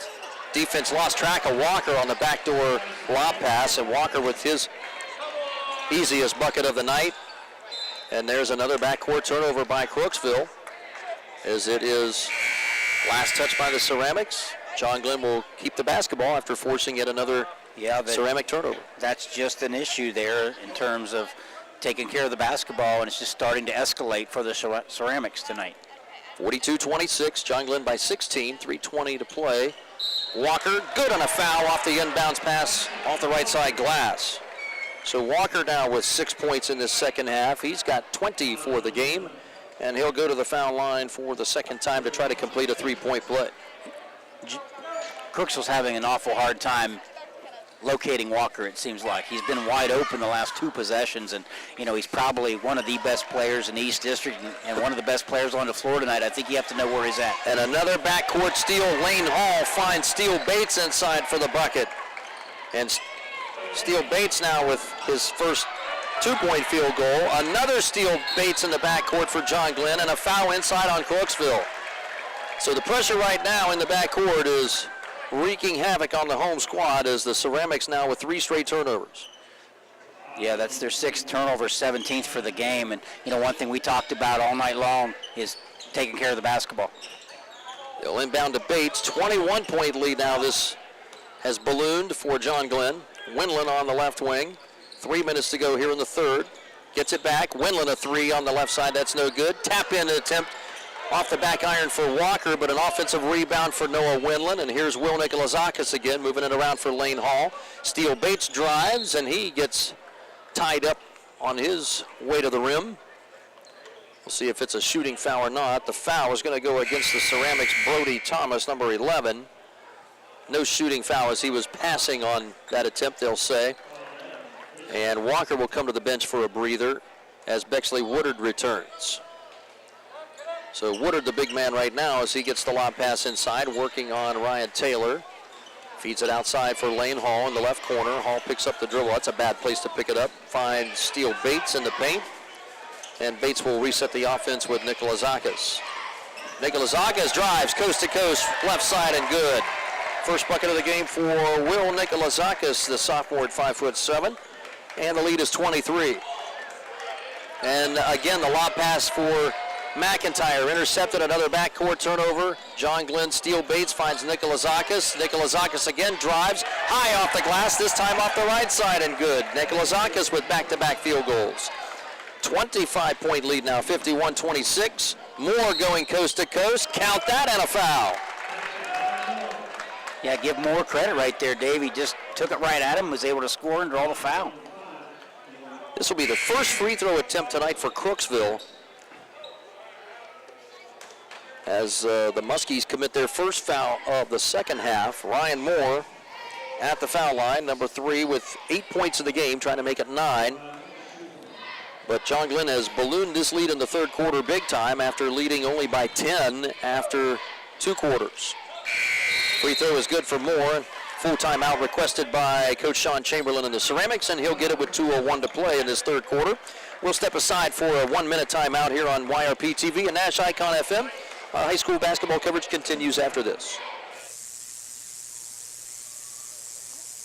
Defense lost track of Walker on the backdoor lob pass, and Walker with his easiest bucket of the night. And there's another backcourt turnover by Crooksville, as it is last touch by the Ceramics. John Glenn will keep the basketball after forcing yet another Ceramic turnover. That's just an issue there in terms of taking care of the basketball, and it's just starting to escalate for the Ceramics tonight. 42-26, John Glenn by 16, 3:20 to play. Walker, good on a foul off the inbounds pass off the right side glass. So Walker now with 6 points in this second half. He's got 20 for the game, and he'll go to the foul line for the second time to try to complete a 3-point play. Crooksville's having an awful hard time locating Walker, it seems like. He's been wide open the last 2 possessions, and he's probably one of the best players in the East District and one of the best players on the floor tonight. I think you have to know where he's at. And another backcourt steal. Lane Hall finds Steele Bates inside for the bucket. And Steele Bates now with his first 2-point field goal. Another Steele Bates in the backcourt for John Glenn, and a foul inside on Crooksville. So the pressure right now in the backcourt is wreaking havoc on the home squad, as the Ceramics now with 3 straight turnovers. Yeah, that's their 6th turnover, 17th for the game. And, one thing we talked about all night long is taking care of the basketball. They'll inbound to Bates. 21-point lead now. This has ballooned for John Glenn. Winland on the left wing. 3 minutes to go here in the third. Gets it back. Winland a 3 on the left side. That's no good. Tap-in attempt off the back iron for Walker, but an offensive rebound for Noah Winland. And here's Will Nikolazakis again, moving it around for Lane Hall. Steele Bates drives, and he gets tied up on his way to the rim. We'll see if it's a shooting foul or not. The foul is going to go against the Ceramics' Brody Thomas, number 11. No shooting foul as he was passing on that attempt, they'll say. And Walker will come to the bench for a breather as Bexley Woodard returns. So Woodard, the big man right now, as he gets the lob pass inside, working on Ryan Taylor. Feeds it outside for Lane Hall in the left corner. Hall picks up the dribble. That's a bad place to pick it up. Finds Steele Bates in the paint. And Bates will reset the offense with Nikolazakis. Nikolazakis drives coast to coast, left side, and good. First bucket of the game for Will Nikolazakis, the sophomore at 5'7", and the lead is 23. And again, the lob pass for McIntyre, intercepted, another backcourt turnover. John Glenn, Steele Bates finds Nikolazakis. Nikolazakis again drives high off the glass, this time off the right side, and good. Nikolazakis with back-to-back field goals. 25-point lead now, 51-26. Moore going coast to coast. Count that, and a foul. Yeah, give Moore credit right there, Dave. He just took it right at him, was able to score and draw the foul. This will be the first free throw attempt tonight for Crooksville, as the Muskies commit their first foul of the second half. Ryan Moore at the foul line, number 3, with 8 points in the game, trying to make it 9. But John Glenn has ballooned this lead in the third quarter big time after leading only by 10 after 2 quarters. Free throw is good for Moore. Full timeout requested by Coach Sean Chamberlain in the Ceramics, and he'll get it with 2:01 to play in this third quarter. We'll step aside for a 1-minute timeout here on YRPtv and NASH Icon FM. High school basketball coverage continues after this.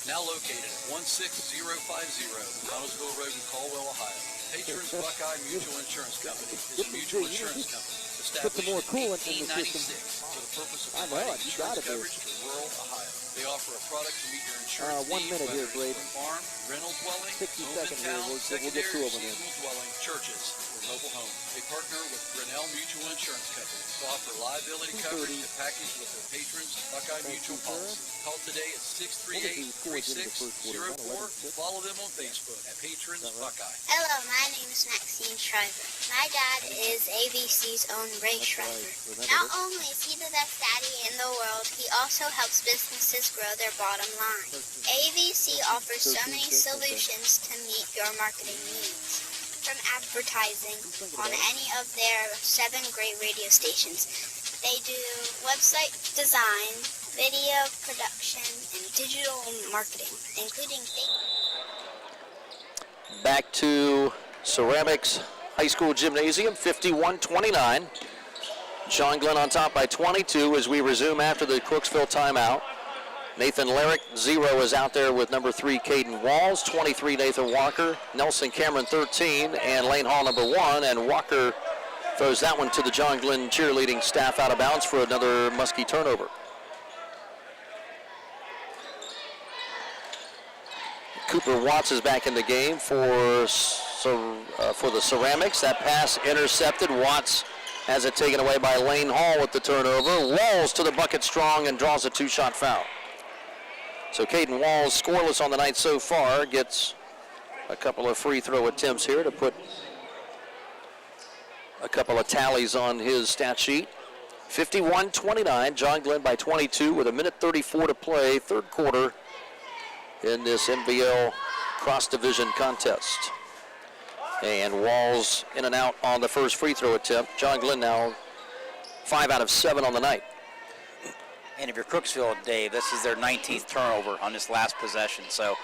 Now located at 16050 Connellsville Road in Caldwell, Ohio. Patrons Buckeye Mutual Insurance Company is a mutual insurance company established in 1896 for the purpose of providing insurance coverage for rural Ohio. They offer a product to meet your insurance 1 needs, minute here, whether Braden. it's for farm, rental dwelling, 60 home seconds in here. town, We'll get secondary, 2 of them in. seasonal dwelling, churches, or mobile home. They partner with Grinnell Mutual Insurance Company to offer liability coverage to package with their patrons Buckeye Mutual policy. Call today at 638-3604. Follow them on Facebook at Patrons Buckeye. Hello, my name is Maxine Shriver. My dad is AVC's own Ray Shriver. Not only is he the best daddy in the world, he also helps businesses grow their bottom line. AVC offers so many solutions to meet your marketing needs. From advertising on any of their 7 great radio stations, they do website design, video production, and digital marketing, including Back to Ceramics High School Gymnasium, 51-29. John Glenn on top by 22 as we resume after the Crooksville timeout. Nathan Larrick, 0, is out there with number 3, Caden Walls, 23, Nathan Walker, Nelson Cameron, 13, and Lane Hall, number 1, and Walker throws that one to the John Glenn cheerleading staff out of bounds for another Muskie turnover. Cooper Watts is back in the game for the Ceramics. That pass intercepted. Watts has it taken away by Lane Hall with the turnover. Walls to the bucket strong and draws a 2-shot foul. So Caden Walls, scoreless on the night so far, gets a couple of free throw attempts here to put a couple of tallies on his stat sheet. 51-29, John Glenn by 22 with 1:34 to play, third quarter in this NBL cross-division contest. And Walls in and out on the first free throw attempt. John Glenn now 5 out of 7 on the night. And if you're Crooksville, Dave, this is their 19th turnover on this last possession, so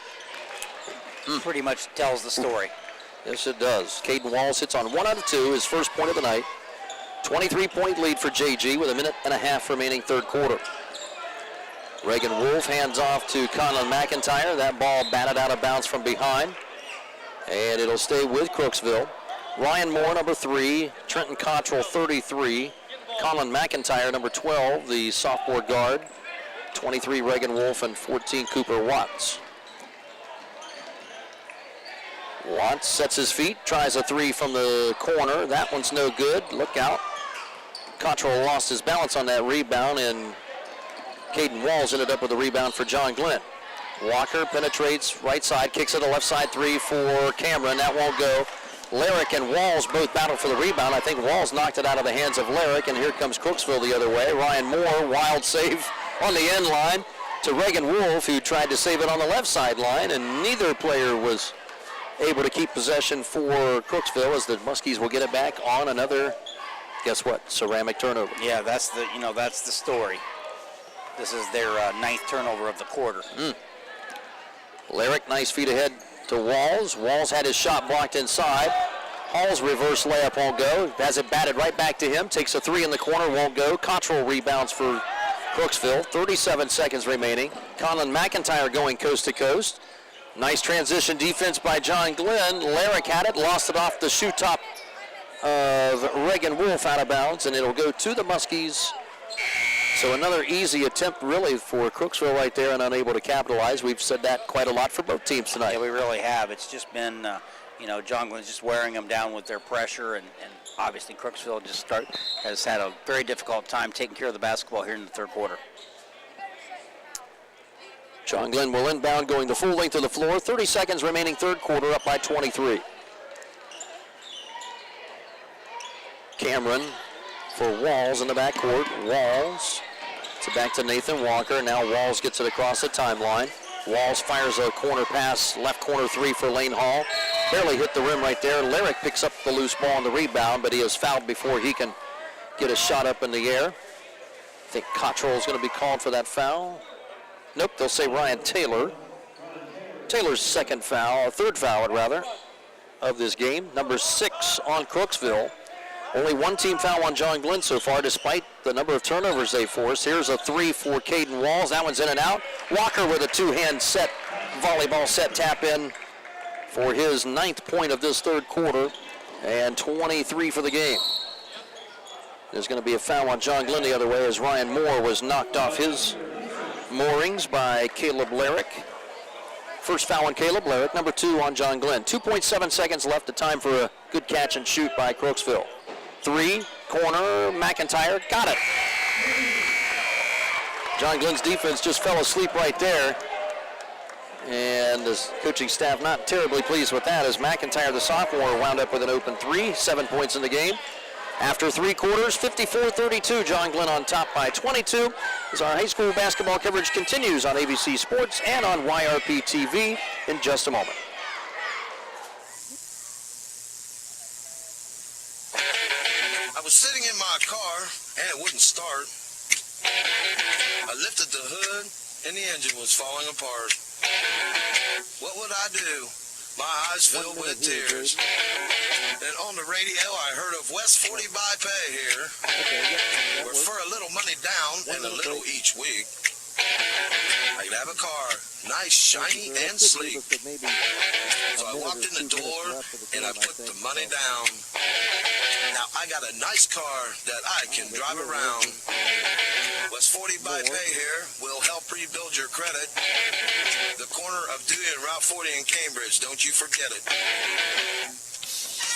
pretty much tells the story. Yes, it does. Caden Walls hits on 1 out of 2, his first point of the night. 23-point lead for JG with 1.5 remaining third quarter. Reagan Wolf hands off to Conlon McIntyre. That ball batted out of bounds from behind, and it'll stay with Crooksville. Ryan Moore, number 3, Trenton Cottrell, 33. Conlon McIntyre, number 12, the sophomore guard. 23, Reagan Wolf, and 14, Cooper Watts. Watts sets his feet, tries a 3 from the corner. That one's no good. Look out. Cottrell lost his balance on that rebound, and Caden Walls ended up with a rebound for John Glenn. Walker penetrates right side, kicks it a left side 3 for Cameron. That won't go. Larrick and Walls both battle for the rebound. I think Walls knocked it out of the hands of Larrick, and here comes Crooksville the other way. Ryan Moore, wild save on the end line to Reagan Wolf, who tried to save it on the left sideline, and neither player was able to keep possession for Crooksville as the Muskies will get it back on another, guess what, ceramic turnover. Yeah, that's the story. This is their 9th turnover of the quarter. Larrick, nice feet ahead to Walls. Walls had his shot blocked inside. Hall's reverse layup won't go. Has it batted right back to him. Takes a 3 in the corner, won't go. Cottrell rebounds for Crooksville. 37 seconds remaining. Conlon McIntyre going coast to coast. Nice transition defense by John Glenn. Larrick had it, lost it off the shoe top of Reagan Wolf out of bounds, and it'll go to the Muskies. So another easy attempt really for Crooksville right there, and unable to capitalize. We've said that quite a lot for both teams tonight. Yeah, we really have. It's just been, John Glenn's just wearing them down with their pressure, and obviously Crooksville has had a very difficult time taking care of the basketball here in the third quarter. John Glenn will inbound, going the full length of the floor. 30 seconds remaining third quarter, up by 23. Cameron for Walls in the backcourt. Walls. It's back to Nathan Walker. Now Walls gets it across the timeline. Walls fires a corner pass, left corner 3 for Lane Hall. Barely hit the rim right there. Larrick picks up the loose ball on the rebound, but he is fouled before he can get a shot up in the air. think Cottrell is going to be called for that foul. Nope, they'll say Ryan Taylor. Taylor's third foul, rather, of this game. Number 6 on Crooksville. Only one team foul on John Glenn so far, despite the number of turnovers they forced. Here's a 3 for Caden Walls. That one's in and out. Walker with a two-hand set, volleyball set tap in for his 9th point of this third quarter, and 23 for the game. There's going to be a foul on John Glenn the other way as Ryan Moore was knocked off his moorings by Caleb Larrick. First foul on Caleb Larrick, number 2 on John Glenn. 2.7 seconds left, the time for a good catch and shoot by Crooksville. 3, corner, McIntyre, got it. John Glenn's defense just fell asleep right there. And the coaching staff not terribly pleased with that as McIntyre, the sophomore, wound up with an open 3, 7 points in the game. After 3 quarters, 54-32, John Glenn on top by 22 as our high school basketball coverage continues on AVC Sports and on YRPtv in just a moment. I was sitting in my car and it wouldn't start. I lifted the hood and the engine was falling apart. What would I do? My eyes filled with tears. And on the radio I heard of West 40 by Pay here. Where for a little money down and a little each week, I could have a car, nice, shiny, and sleek. So I walked in the door and I put the money down. Now I got a nice car that I can drive around. West 40 by Pay here will help rebuild your credit. The corner of Dewey and Route 40 in Cambridge, don't you forget it.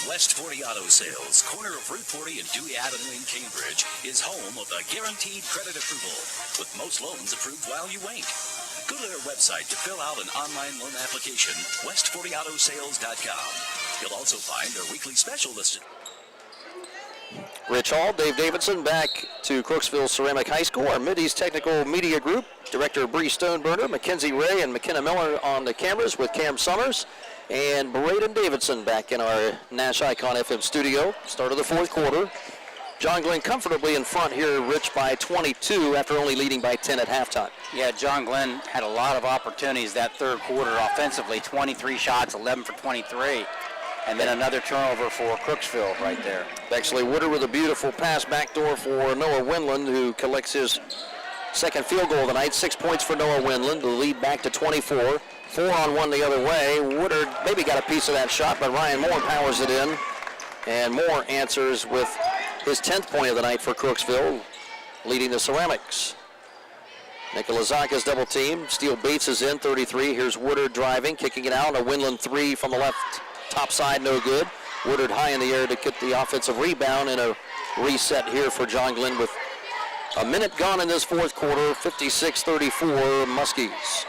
West 40 Auto Sales, corner of Route 40 and Dewey Avenue in Cambridge, is home of the guaranteed credit approval, with most loans approved while you wait. Go to their website to fill out an online loan application, west40autosales.com. You'll also find their weekly special listed. Rich Hall, Dave Davidson, back to Crooksville Ceramic High School. Our Mideast Technical Media Group, Director Bree Stoneburner, Mackenzie Ray, and McKenna Miller on the cameras with Cam Summers. And Braden Davidson back in our NASH Icon FM studio. Start of the fourth quarter. John Glenn comfortably in front here, Rich, by 22 after only leading by 10 at halftime. Yeah, John Glenn had a lot of opportunities that third quarter offensively. 23 shots, 11 for 23. And then another turnover for Crooksville right there. Bexley Woodard with a beautiful pass backdoor for Noah Winland, who collects his second field goal of the night. 6 points for Noah Winland to lead back to 24. 4-on-1 the other way. Woodard maybe got a piece of that shot, but Ryan Moore powers it in. And Moore answers with his 10th point of the night for Crooksville, leading the Ceramics. Nicolazakis double team. Steele Bates is in, 33. Here's Woodard driving, kicking it out. A Winland 3 from the left top side, no good. Woodard high in the air to get the offensive rebound, and a reset here for John Glenn with a minute gone in this fourth quarter. 56-34 Muskies.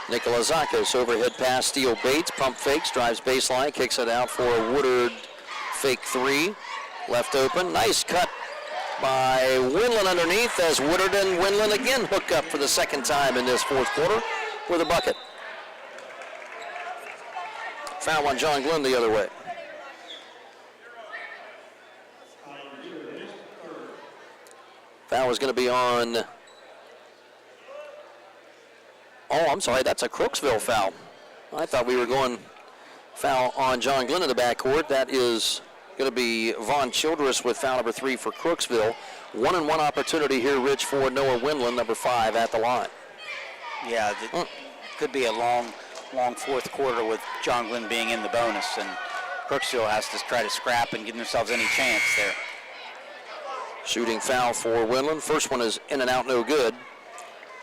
Nicolazakis overhead pass, Steele Bates, pump fakes, drives baseline, kicks it out for a Woodard fake 3. Left open, nice cut by Winland underneath as Woodard and Winland again hook up for the second time in this fourth quarter with a bucket. Foul on John Glenn the other way. Foul is going to be on... Oh, I'm sorry, that's a Crooksville foul. I thought we were going foul on John Glenn in the backcourt. That is going to be Vaughn Childress with foul number 3 for Crooksville. 1-and-1 opportunity here, Rich, for Noah Winland, number 5 at the line. Yeah, could be a long fourth quarter with John Glenn being in the bonus, and Crooksville has to try to scrap and give themselves any chance there. Shooting foul for Winland. First one is in and out, no good.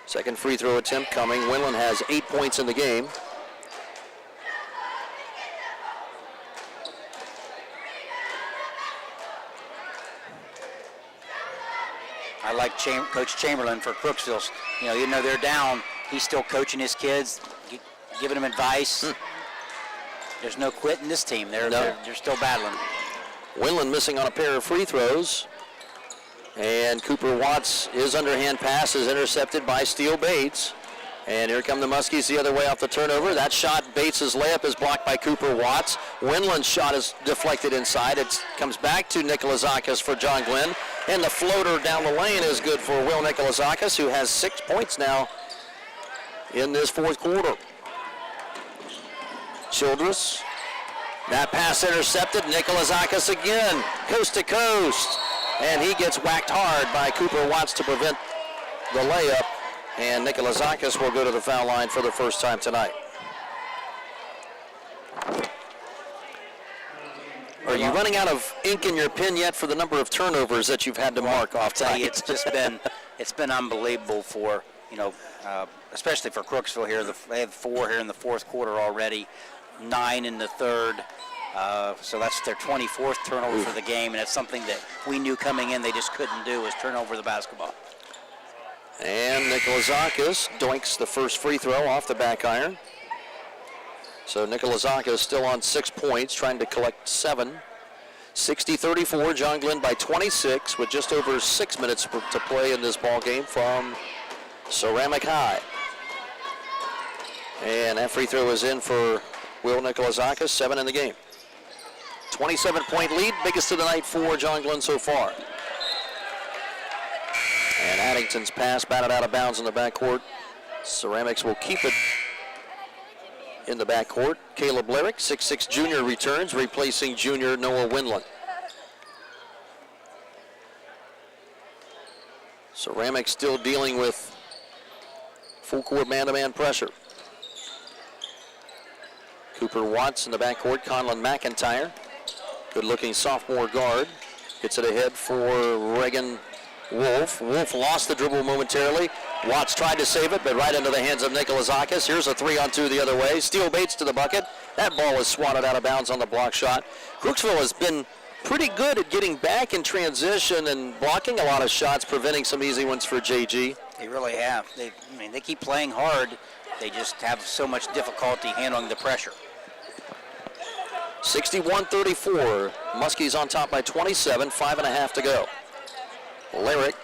Second free throw attempt coming. Winland has 8 points in the game. I like Coach Chamberlain for Crooksville. Even though they're down, he's still coaching his kids, giving them advice. There's no quit in this team. They're still battling. Winland missing on a pair of free throws. And Cooper Watts, his underhand pass is intercepted by Steele Bates. And here come the Muskies the other way off the turnover. That shot, Bates' layup, is blocked by Cooper Watts. Winland's shot is deflected inside. It comes back to Nicolazakis for John Glenn. And the floater down the lane is good for Will Nikolazakis, who has 6 points now in this fourth quarter. Childress. That pass intercepted. Nikolazakis again, coast to coast. And he gets whacked hard by Cooper Watts to prevent the layup. And Nikolazakis will go to the foul line for the first time tonight. Are you running out of ink in your pen yet for the number of turnovers that you've had to mark off tonight? It's just been unbelievable for, especially for Crooksville here. They have 4 here in the fourth quarter already, 9 in the third. So that's their 24th turnover for the game, and it's something that we knew coming in they just couldn't do, was turn over the basketball. And Nikolazakis doinks the first free throw off the back iron. So Nikolazakis still on 6 points, trying to collect 7. 60-34, John Glenn by 26 with just over 6 minutes to play in this ball game from Ceramic High. And that free throw is in for Will Nikolazakis, 7 in the game. 27-point lead, biggest of the night for John Glenn so far. And Addington's pass batted out of bounds in the backcourt. Ceramics will keep it in the backcourt. Caleb Lyrick, 6'6" junior, returns, replacing junior Noah Windland. Ceramics still dealing with full court man-to-man pressure. Cooper Watts in the backcourt, Conlon McIntyre. Good-looking sophomore guard. Gets it ahead for Reagan Wolf. Wolf lost the dribble momentarily. Watts tried to save it, but right into the hands of Nikolazakis. Here's a 3-on-2 the other way. Steele Bates to the bucket. That ball is swatted out of bounds on the block shot. Crooksville has been pretty good at getting back in transition and blocking a lot of shots, preventing some easy ones for JG. They really have. They keep playing hard. They just have so much difficulty handling the pressure. 61-34. Muskies on top by 27, 5.5 to go. Lyrick,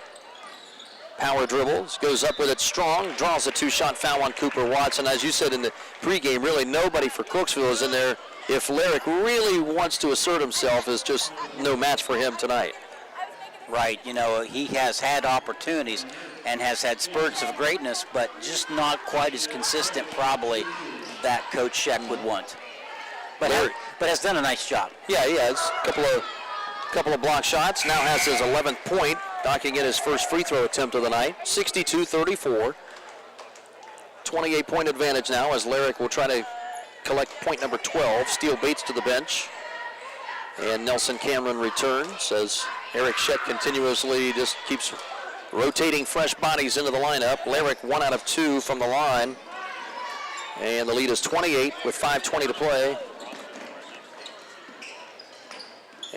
power dribbles, goes up with it strong, draws a 2-shot foul on Cooper Watts. And as you said in the pregame, really nobody for Crooksville is in there. If Lyrick really wants to assert himself, is just no match for him tonight. Right, he has had opportunities and has had spurts of greatness, but just not quite as consistent probably that Coach Scheck would want. But has done a nice job. Yeah, he has. Couple of block shots. Now has his 11th point, docking in his first free throw attempt of the night. 62-34. 28-point advantage now as Lyrick will try to collect point number 12. Steele Bates to the bench. And Nelson Cameron returns as Eric Scheck continuously just keeps rotating fresh bodies into the lineup. Lyrick 1 out of 2 from the line. And the lead is 28 with 5:20 to play.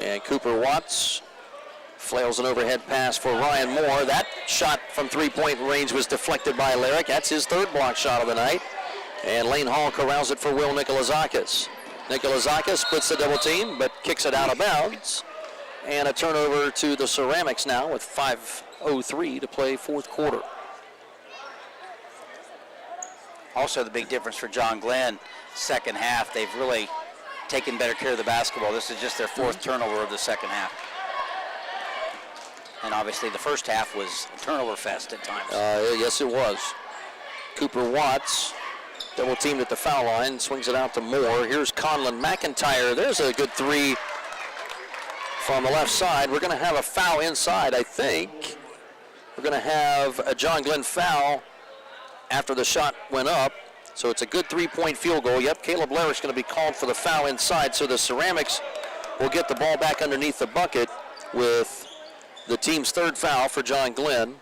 And Cooper Watts flails an overhead pass for Ryan Moore. That shot from three-point range was deflected by Lyrick. That's his 3rd block shot of the night. And Lane Hall corrals it for Will Nikolazakis. Nikolazakis splits the double team, but kicks it out of bounds. And a turnover to the Ceramics now with 5:03 to play fourth quarter. Also the big difference for John Glenn, second half, they've really taken better care of the basketball. This is just their 4th turnover of the second half. And obviously the first half was a turnover fest at times. Yes, it was. Cooper Watts, double teamed at the foul line, swings it out to Moore. Here's Conlon McIntyre. There's a good 3 from the left side. We're going to have a foul inside, I think. We're going to have a John Glenn foul after the shot went up. So it's a good 3-point field goal. Yep, Caleb Lyrick's going to be called for the foul inside. So the Ceramics will get the ball back underneath the bucket with the team's 3rd foul for John Glenn.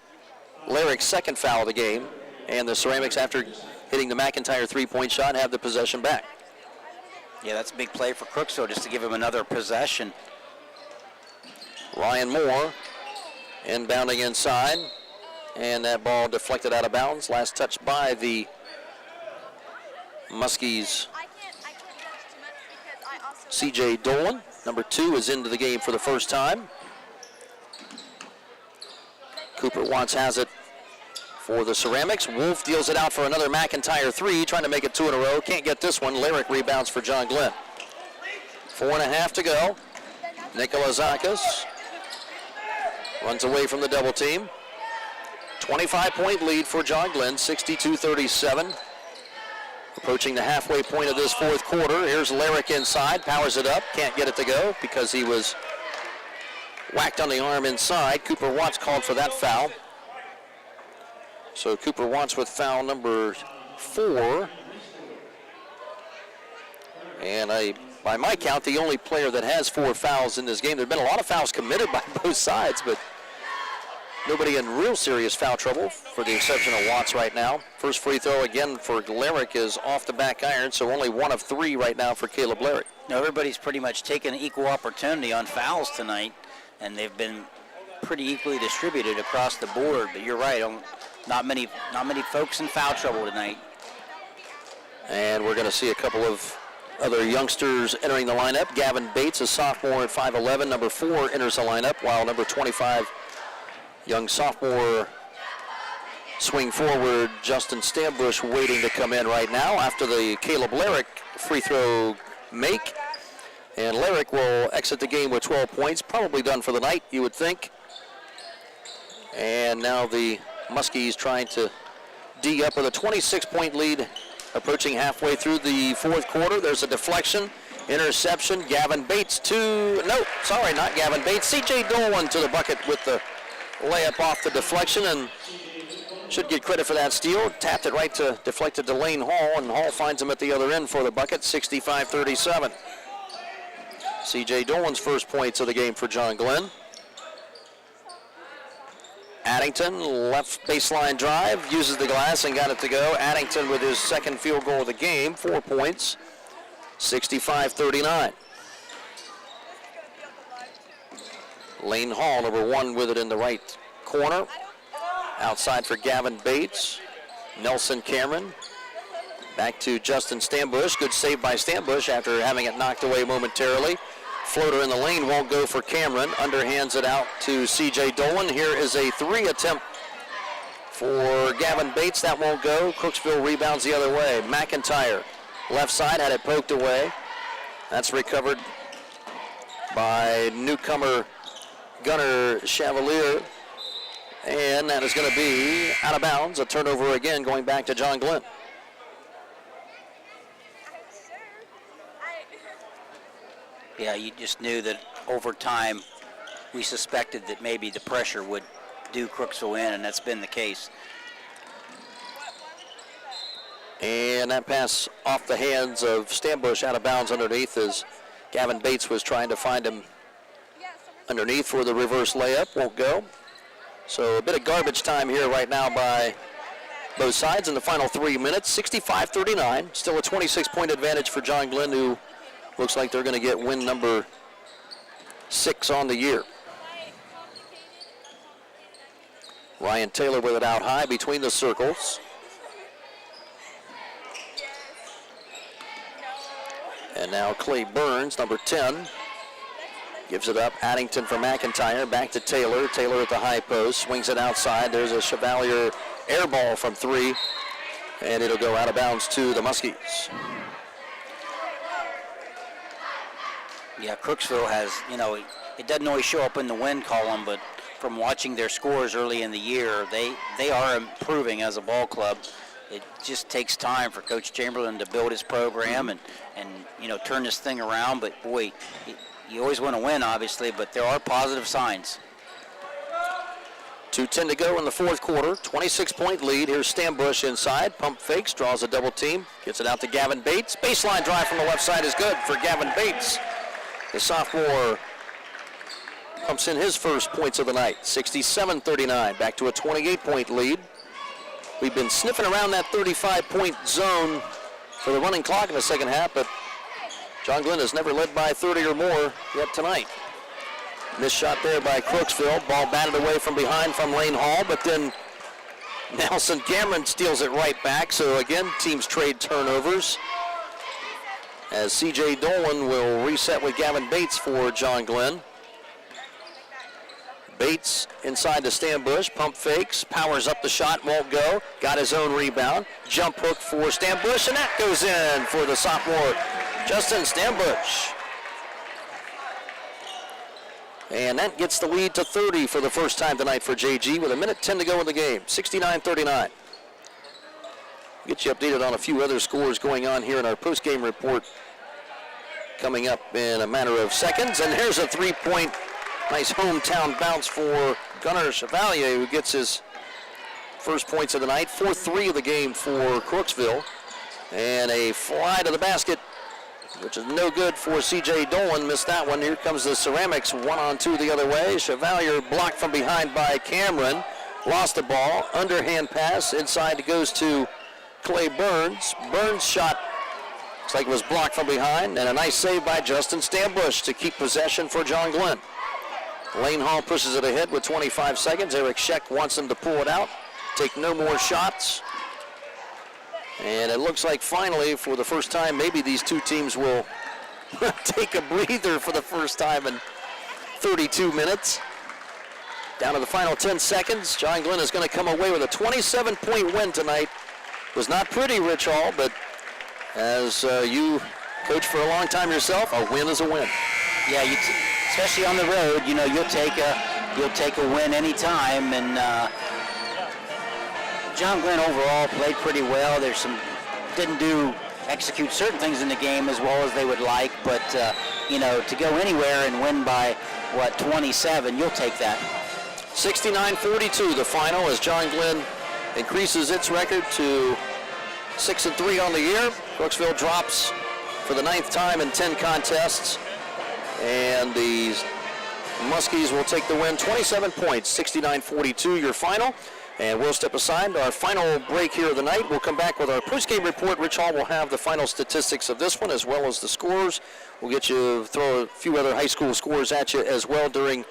Lyrick's 2nd foul of the game. And the Ceramics, after hitting the McIntyre 3-point shot, have the possession back. Yeah, that's a big play for Crooksville just to give him another possession. Ryan Moore inbounding inside. And that ball deflected out of bounds. Last touch by the Muskies. C.J. Dolan, number 2, is into the game for the first time. Cooper Watts has it for the Ceramics. Wolf deals it out for another McIntyre 3, trying to make it 2 in a row. Can't get this one. Lyrick rebounds for John Glenn. 4.5 to go. Nikolazakis runs away from the double team. 25-point lead for John Glenn, 62-37. Approaching the halfway point of this fourth quarter. Here's Larrick inside, powers it up, can't get it to go because he was whacked on the arm inside. Cooper Watts called for that foul. So Cooper Watts with foul number 4. And by my count, the only player that has 4 fouls in this game. There have been a lot of fouls committed by both sides, but nobody in real serious foul trouble, for the exception of Watts right now. First free throw again for Larrick is off the back iron, so only 1 of 3 right now for Caleb Larrick. Now everybody's pretty much taken equal opportunity on fouls tonight, and they've been pretty equally distributed across the board. But you're right, not many folks in foul trouble tonight. And we're going to see a couple of other youngsters entering the lineup. Gavin Bates, a sophomore at 5'11", number 4 enters the lineup, while number 25, young sophomore swing forward Justin Stambush waiting to come in right now after the Caleb Larrick free throw make. And Larrick will exit the game with 12 points, probably done for the night, you would think. And now the Muskies trying to D up with a 26-point lead approaching halfway through the fourth quarter. There's a deflection, interception. Gavin Bates not Gavin Bates. C.J. Dolan to the bucket with the layup off the deflection, and should get credit for that steal. Deflected to Lane Hall, and Hall finds him at the other end for the bucket, 65-37. C.J. Dolan's first points of the game for John Glenn. Addington, left baseline drive, uses the glass and got it to go. Addington with his second field goal of the game, 4 points, 65-39. Lane Hall, number 1, with it in the right corner. Outside for Gavin Bates. Nelson Cameron. Back to Justin Stambush. Good save by Stambush after having it knocked away momentarily. Floater in the lane won't go for Cameron. Underhands it out to C.J. Dolan. Here is a 3 attempt for Gavin Bates. That won't go. Crooksville rebounds the other way. McIntyre, left side, had it poked away. That's recovered by newcomer Gunnar Chevalier. And that is going to be out of bounds. A turnover again going back to John Glenn. Yeah, you just knew that over time we suspected that maybe the pressure would do Crooksville in, and that's been the case. And that pass off the hands of Stambush out of bounds underneath as Gavin Bates was trying to find him underneath for the reverse layup. Won't go. So a bit of garbage time here right now by both sides in the final 3 minutes. 65-39. Still a 26-point advantage for John Glenn, who looks like they're going to get win number 6 on the year. Ryan Taylor with it out high between the circles. And now Clay Burns, number 10, gives it up. Addington for McIntyre. Back to Taylor. Taylor at the high post. Swings it outside. There's a Chevalier air ball from 3. And it'll go out of bounds to the Muskies. Yeah, Crooksville has, it doesn't always show up in the win column, but from watching their scores early in the year, they are improving as a ball club. It just takes time for Coach Chamberlain to build his program and turn this thing around. But, boy, you always want to win, obviously, but there are positive signs. 2:10 to go in the fourth quarter. 26-point lead. Here's Stambush inside. Pump fakes, draws a double team. Gets it out to Gavin Bates. Baseline drive from the left side is good for Gavin Bates. The sophomore pumps in his first points of the night. 67-39. Back to a 28-point lead. We've been sniffing around that 35-point zone for the running clock in the second half, but John Glenn has never led by 30 or more yet tonight. Missed shot there by Crooksville. Ball batted away from behind from Lane Hall, but then Nelson Cameron steals it right back. So again, teams trade turnovers, as C.J. Dolan will reset with Gavin Bates for John Glenn. Bates inside to Stambush, pump fakes, powers up the shot, won't go. Got his own rebound. Jump hook for Stambush, and that goes in for the sophomore, Justin Stambush. And that gets the lead to 30 for the first time tonight for JG with 1:10 to go in the game, 69-39. Get you updated on a few other scores going on here in our post-game report coming up in a matter of seconds. And here's a three-point, nice hometown bounce for Gunnar Chevalier, who gets his first points of the night. 4-3 of the game for Crooksville. And a fly to the basket, which is no good for C.J. Dolan. Missed that one. Here comes the Ceramics, 1-on-2 the other way. Chevalier blocked from behind by Cameron. Lost the ball. Underhand pass. Inside goes to Clay Burns. Burns' shot looks like it was blocked from behind. And a nice save by Justin Stambush to keep possession for John Glenn. Lane Hall pushes it ahead with 25 seconds. Eric Scheck wants him to pull it out. Take no more shots. And it looks like finally, for the first time, maybe these two teams will take a breather for the first time in 32 minutes. Down to the final 10 seconds. John Glenn is going to come away with a 27-point win tonight. It was not pretty, Rich Hall, but as you coach for a long time yourself, a win is a win. Yeah, especially on the road, you know, you'll take a win anytime. And John Glenn overall played pretty well. Didn't execute certain things in the game as well as they would like, but you know, to go anywhere and win by 27, you'll take that. 69-42 the final as John Glenn increases its record to 6-3 on the year. Crooksville drops for the 9th time in 10 contests, and the Muskies will take the win, 27 points, 69-42 your final. And we'll step aside. Our final break here of the night. We'll come back with our post-game report. Rich Hall will have the final statistics of this one as well as the scores. We'll get you, throw a few other high school scores at you as well during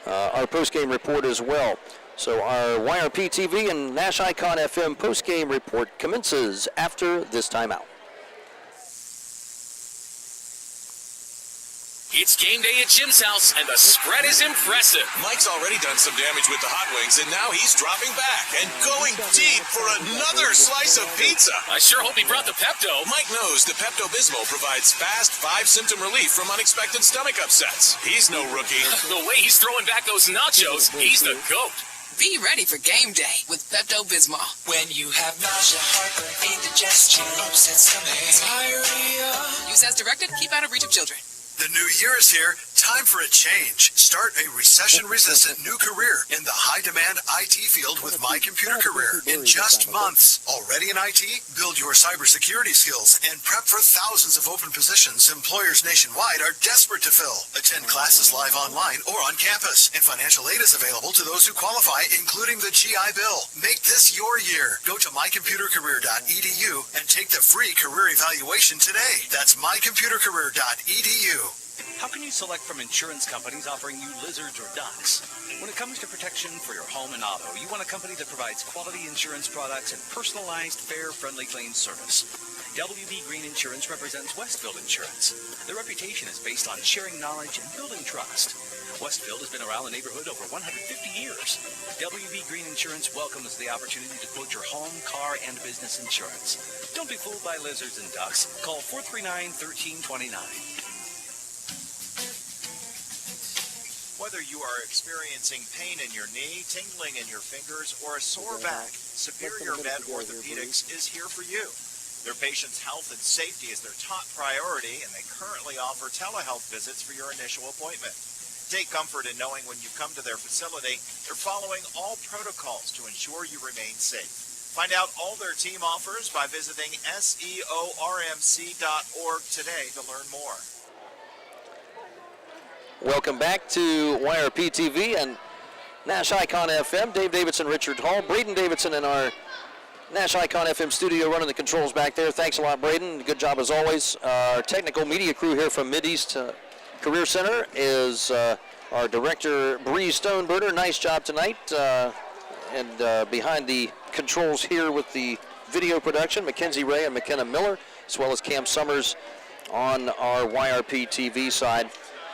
our post-game report as well. So our YRPtv and NASH Icon FM post-game report commences after this timeout. It's game day at Jim's house, and the spread is impressive. Mike's already done some damage with the hot wings, and now he's dropping back and going deep for another slice of pizza. I sure hope he brought the Pepto. Mike knows the Pepto-Bismol provides fast 5-symptom relief from unexpected stomach upsets. He's no rookie. The way he's throwing back those nachos, he's the GOAT. Be ready for game day with Pepto-Bismol. When you have nausea, heartburn, indigestion, upset stomach, diarrhea. Use as directed. Keep out of reach of children. The new year is here. Time for a change. Start a recession-resistant new career in the high-demand IT field with My Computer Career in just months. Already in IT? Build your cybersecurity skills and prep for thousands of open positions employers nationwide are desperate to fill. Attend classes live online or on campus, and financial aid is available to those who qualify, including the GI Bill. Make this your year. Go to mycomputercareer.edu and take the free career evaluation today. That's mycomputercareer.edu. How can you select from insurance companies offering you lizards or ducks? When it comes to protection for your home and auto, you want a company that provides quality insurance products and personalized, fair, friendly claims service. WB Green Insurance represents Westfield Insurance. Their reputation is based on sharing knowledge and building trust. Westfield has been around the neighborhood over 150 years. WB Green Insurance welcomes the opportunity to quote your home, car, and business insurance. Don't be fooled by lizards and ducks. Call 439-1329. Whether you are experiencing pain in your knee, tingling in your fingers, or a sore back, Superior Med Orthopedics is here for you. Their patients' health and safety is their top priority, and they currently offer telehealth visits for your initial appointment. Take comfort in knowing when you come to their facility, they're following all protocols to ensure you remain safe. Find out all their team offers by visiting seormc.org today to learn more. Welcome back to YRPtv and NASH Icon FM. Dave Davidson, Richard Hall, Braden Davidson in our NASH Icon FM studio running the controls back there. Thanks a lot, Braden. Good job as always. Our technical media crew here from Mideast Career Center is our director, Bree Stoneberger. Nice job tonight. And behind the controls here with the video production, Mackenzie Ray and McKenna Miller, as well as Cam Summers on our YRPtv side.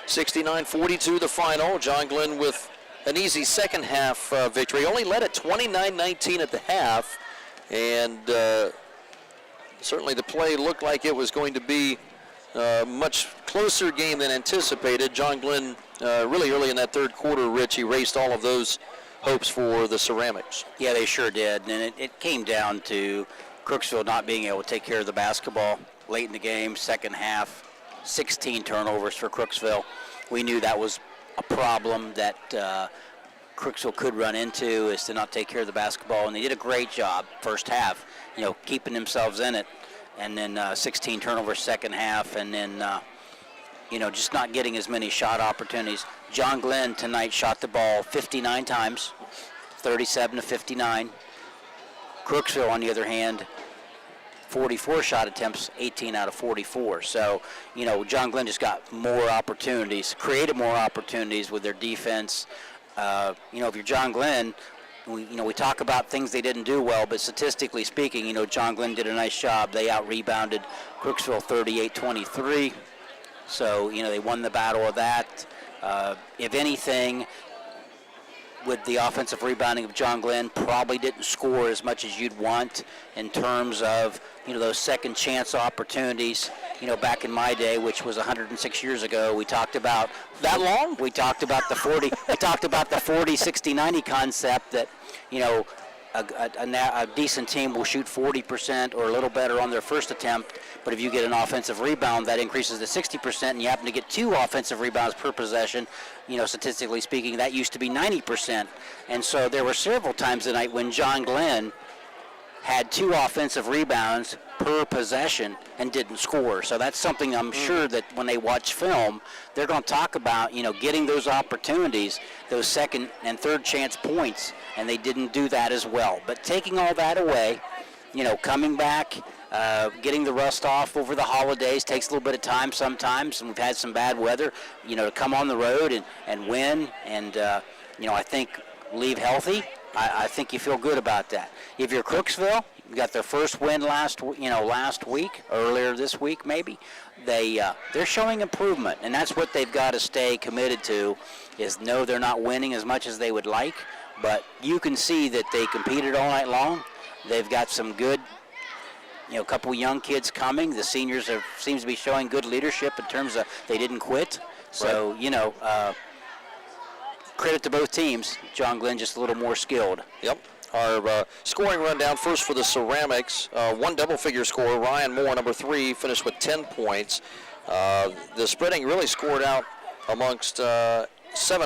69-42 the final. John Glenn with an easy second half victory. Only led at 29-19 at the half. And certainly the play looked like it was going to be much closer game than anticipated. John Glenn really early in that third quarter, Rich, erased all of those hopes for the Ceramics. Yeah, they sure did, and it came down to Crooksville not being able to take care of the basketball late in the game, second half, 16 turnovers for Crooksville. We knew that was a problem that Crooksville could run into, is to not take care of the basketball, and they did a great job first half, keeping themselves in it, and then 16 turnovers second half, and then just not getting as many shot opportunities. John Glenn tonight shot the ball 59 times, 37 to 59. Crooksville, on the other hand, 44 shot attempts, 18 out of 44. So, John Glenn just got more opportunities, created more opportunities with their defense. If you're John Glenn, we talk about things they didn't do well, but statistically speaking, John Glenn did a nice job. They out-rebounded Crooksville 38-23. So, they won the battle of that. If anything, with the offensive rebounding of John Glenn, probably didn't score as much as you'd want in terms of, those second chance opportunities. Back in my day, which was 106 years ago, we talked about that long. We talked about the 40. We talked about the 40, 60, 90 concept that, a decent team will shoot 40% or a little better on their first attempt, but if you get an offensive rebound, that increases to 60%, and you happen to get 2 offensive rebounds per possession, statistically speaking, that used to be 90%. And so there were several times tonight when John Glenn had 2 offensive rebounds per possession and didn't score. So that's something I'm sure that when they watch film, they're going to talk about, getting those opportunities, those second and third chance points, and they didn't do that as well. But taking all that away, coming back, getting the rust off over the holidays takes a little bit of time sometimes, and we've had some bad weather, to come on the road and win, and, I think leave healthy. I think you feel good about that. If you're Crooksville, you got their first win last week, earlier this week maybe. They're showing improvement, and that's what they've got to stay committed to. Is no, they're not winning as much as they would like, but you can see that they competed all night long. They've got some good, couple young kids coming. The seniors seems to be showing good leadership in terms of they didn't quit. So right. Credit to both teams. John Glenn just a little more skilled. Yep. Our scoring rundown first for the Ceramics. One double-figure scorer, Ryan Moore, number 3, finished with 10 points. The spreading really scored out amongst 7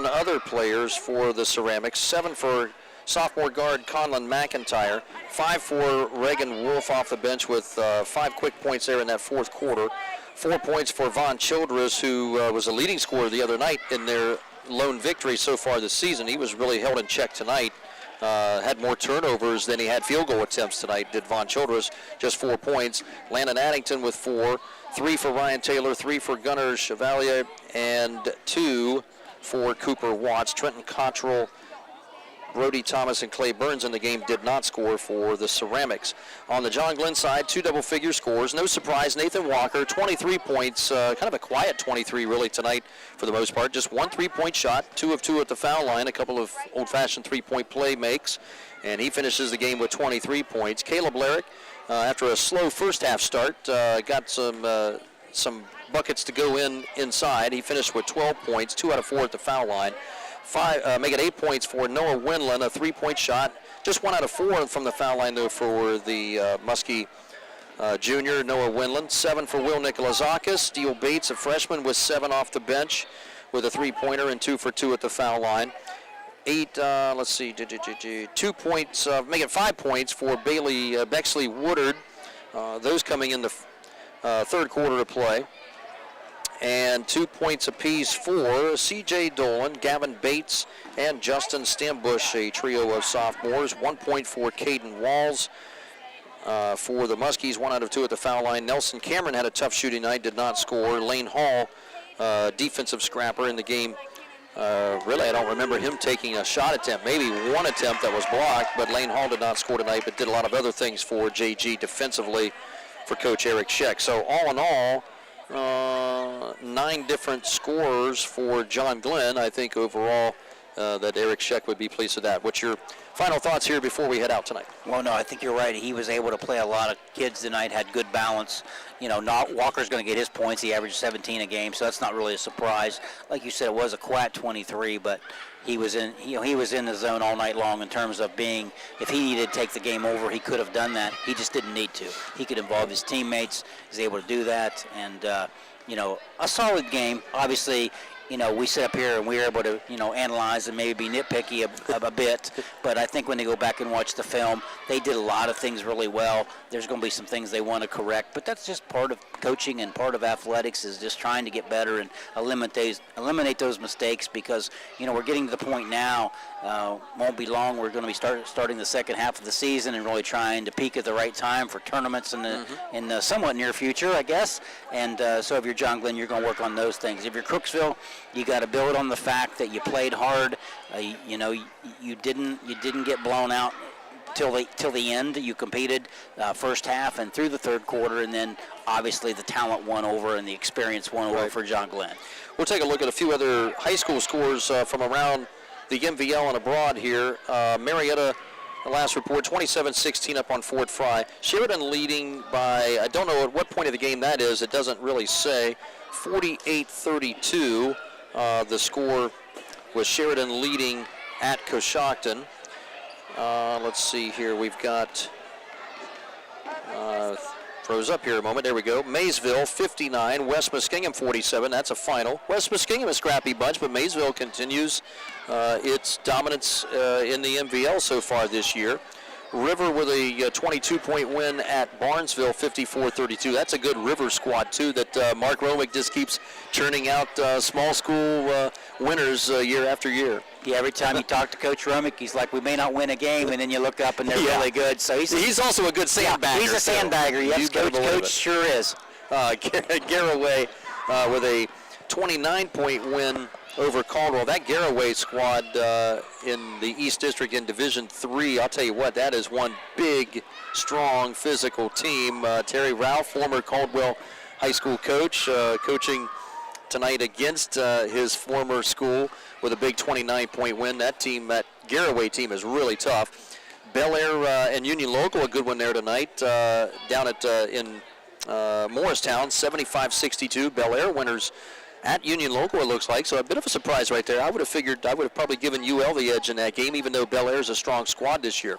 other players for the Ceramics. 7 for sophomore guard Conlon McIntyre. 5 for Reagan Wolf off the bench with 5 quick points there in that fourth quarter. 4 points for Von Childress, who was a leading scorer the other night in their lone victory so far this season. He was really held in check tonight. Had more turnovers than he had field goal attempts tonight, did Von Childress, just 4 points. Landon Addington with 4, 3 for Ryan Taylor, 3 for Gunnar Chevalier, and 2 for Cooper Watts. Trenton Cottrell, Brody Thomas, and Clay Burns in the game did not score for the Ceramics. On the John Glenn side, 2 double-figure scores. No surprise, Nathan Walker, 23 points, kind of a quiet 23 really tonight for the most part. Just 1 3-point shot, 2 of 2 at the foul line, a couple of old-fashioned 3-point play makes, and he finishes the game with 23 points. Caleb Larrick, after a slow first-half start, got some buckets to go inside. He finished with 12 points, 2 out of 4 at the foul line. Make it 8 points for Noah Winland, a 3-point shot. Just 1 out of 4 from the foul line, though, for the Muskie junior, Noah Winland. 7 for Will Nikolazakis. Steele Bates, a freshman, with 7 off the bench with a 3-pointer and 2 for 2 at the foul line. 2 points, make it 5 points for Bailey Bexley Woodard. Those coming in the third quarter of play. And 2 points apiece for C.J. Dolan, Gavin Bates, and Justin Stambush, a trio of sophomores. 1 point for Caden Walls for the Muskies, 1 out of 2 at the foul line. Nelson Cameron had a tough shooting night, did not score. Lane Hall, defensive scrapper in the game. Really, I don't remember him taking a shot attempt. Maybe one attempt that was blocked, but Lane Hall did not score tonight, but did a lot of other things for JG defensively for Coach Eric Scheck. So all in all, 9 different scorers for John Glenn. I think overall that Eric Scheck would be pleased with that. What's your final thoughts here before we head out tonight? Well, no, I think you're right. He was able to play a lot of kids tonight, had good balance. Not Walker's going to get his points. He averaged 17 a game, so that's not really a surprise. Like you said, it was a quiet 23, but he was in the zone all night long in terms of being, if he needed to take the game over, he could have done that. He just didn't need to. He could involve his teammates. He's able to do that, and a solid game. Obviously, we sit up here and we're able to, analyze and maybe be nitpicky a bit. But I think when they go back and watch the film, they did a lot of things really well. There's going to be some things they want to correct. But that's just part of coaching and part of athletics, is just trying to get better and eliminate those mistakes, because, we're getting to the point now, won't be long, we're going to be starting the second half of the season and really trying to peak at the right time for tournaments in the somewhat near future, I guess. And so if you're John Glenn, you're going to work on those things. If you're Crooksville, you got to build on the fact that you played hard. You didn't get blown out till the end. You competed first half and through the third quarter, and then obviously the talent won over and the experience won over for John Glenn. We'll take a look at a few other high school scores from around the MVL and abroad here. Marietta, the last report, 27-16 up on Fort Fry. Sheridan leading by, I don't know at what point of the game that is. It doesn't really say. 48-32. The score was Sheridan leading at Coshocton. Let's see here. We've got, froze up here a moment. There we go. Maysville 59, West Muskingum 47. That's a final. West Muskingum a scrappy bunch, but Maysville continues its dominance in the MVL so far this year. River with a 22-point win at Barnesville, 54-32. That's a good River squad, too, that Mark Romick just keeps churning out small school winners year after year. Yeah, every time you talk to Coach Romick, he's like, we may not win a game, and then you look up and they're really good. So he's also a good sandbagger. Yeah, he's a sandbagger, yes, Coach sure is. Garraway with a 29-point win over Caldwell. That Garraway squad in the East District in Division III, I'll tell you what, that is one big, strong, physical team. Terry Ralph, former Caldwell High School coach, coaching tonight against his former school with a big 29-point win. That Garraway team is really tough. Bel Air and Union Local, a good one there tonight, down at in Morristown, 75-62. Bel Air winners at Union Local, it looks like, so a bit of a surprise right there. I would have probably given UL the edge in that game, even though Bel Air is a strong squad this year.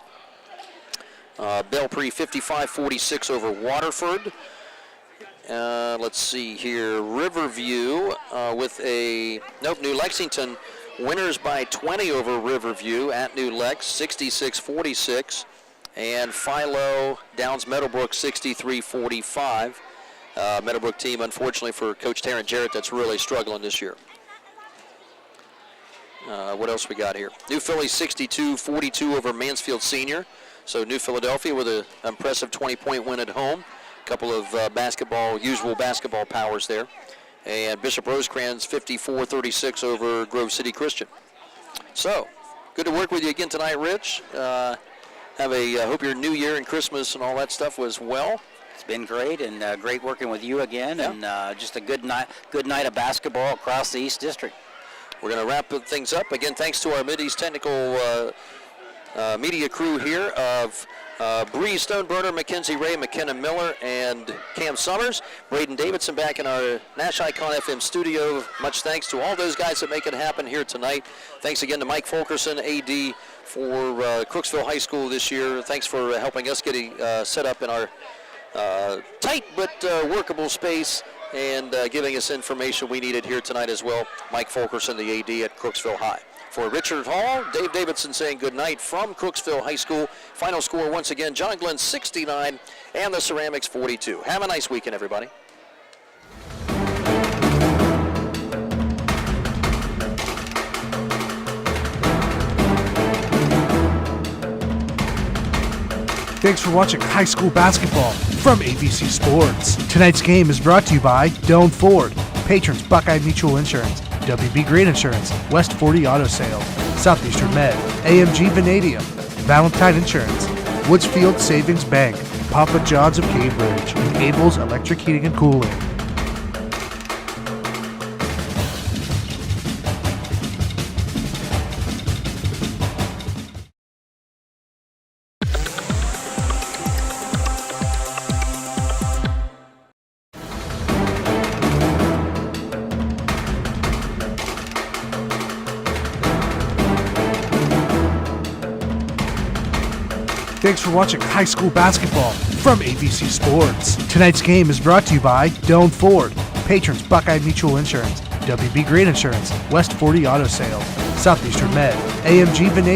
Belpre 55-46 over Waterford. Let's see here. Riverview with New Lexington winners by 20 over Riverview at New Lex, 66-46. And Philo Downs Meadowbrook 63-45. Meadowbrook team, unfortunately for Coach Tarrant Jarrett, that's really struggling this year. What else we got here? New Philly 62-42 over Mansfield Senior. So New Philadelphia with an impressive 20-point win at home. A couple of usual basketball powers there. And Bishop Rosecrans 54-36 over Grove City Christian. So, good to work with you again tonight, Rich. Hope your New Year and Christmas and all that stuff was well. It's been great, and great working with you again, and just a good night of basketball across the East District. We're going to wrap things up. Again, thanks to our Mid-East technical media crew here of Bree Stoneburner, Mackenzie Ray, McKenna Miller, and Cam Summers. Braden Davidson back in our NASH Icon FM studio. Much thanks to all those guys that make it happen here tonight. Thanks again to Mike Fulkerson, AD for Crooksville High School this year. Thanks for helping us get set up in our tight but workable space and giving us information we needed here tonight as well. Mike Fulkerson, the AD at Crooksville High. For Richard Hall, Dave Davidson saying good night from Crooksville High School. Final score once again, John Glenn 69 and the Ceramics 42. Have a nice weekend, everybody. Thanks for watching high school basketball from AVC Sports. Tonight's game is brought to you by Doan Ford, patrons Buckeye Mutual Insurance, WB Green Insurance, West 40 Auto Sales, Southeastern Med, AMG Vanadium, Valentine Insurance, Woodsfield Savings Bank, Papa John's of Cambridge, and Abel's Electric Heating and Cooling. Thanks for watching high school basketball from AVC Sports. Tonight's game is brought to you by Doan Ford, patrons Buckeye Mutual Insurance, WB Green Insurance, West 40 Auto Sales, Southeastern Med, AMG Vanadium.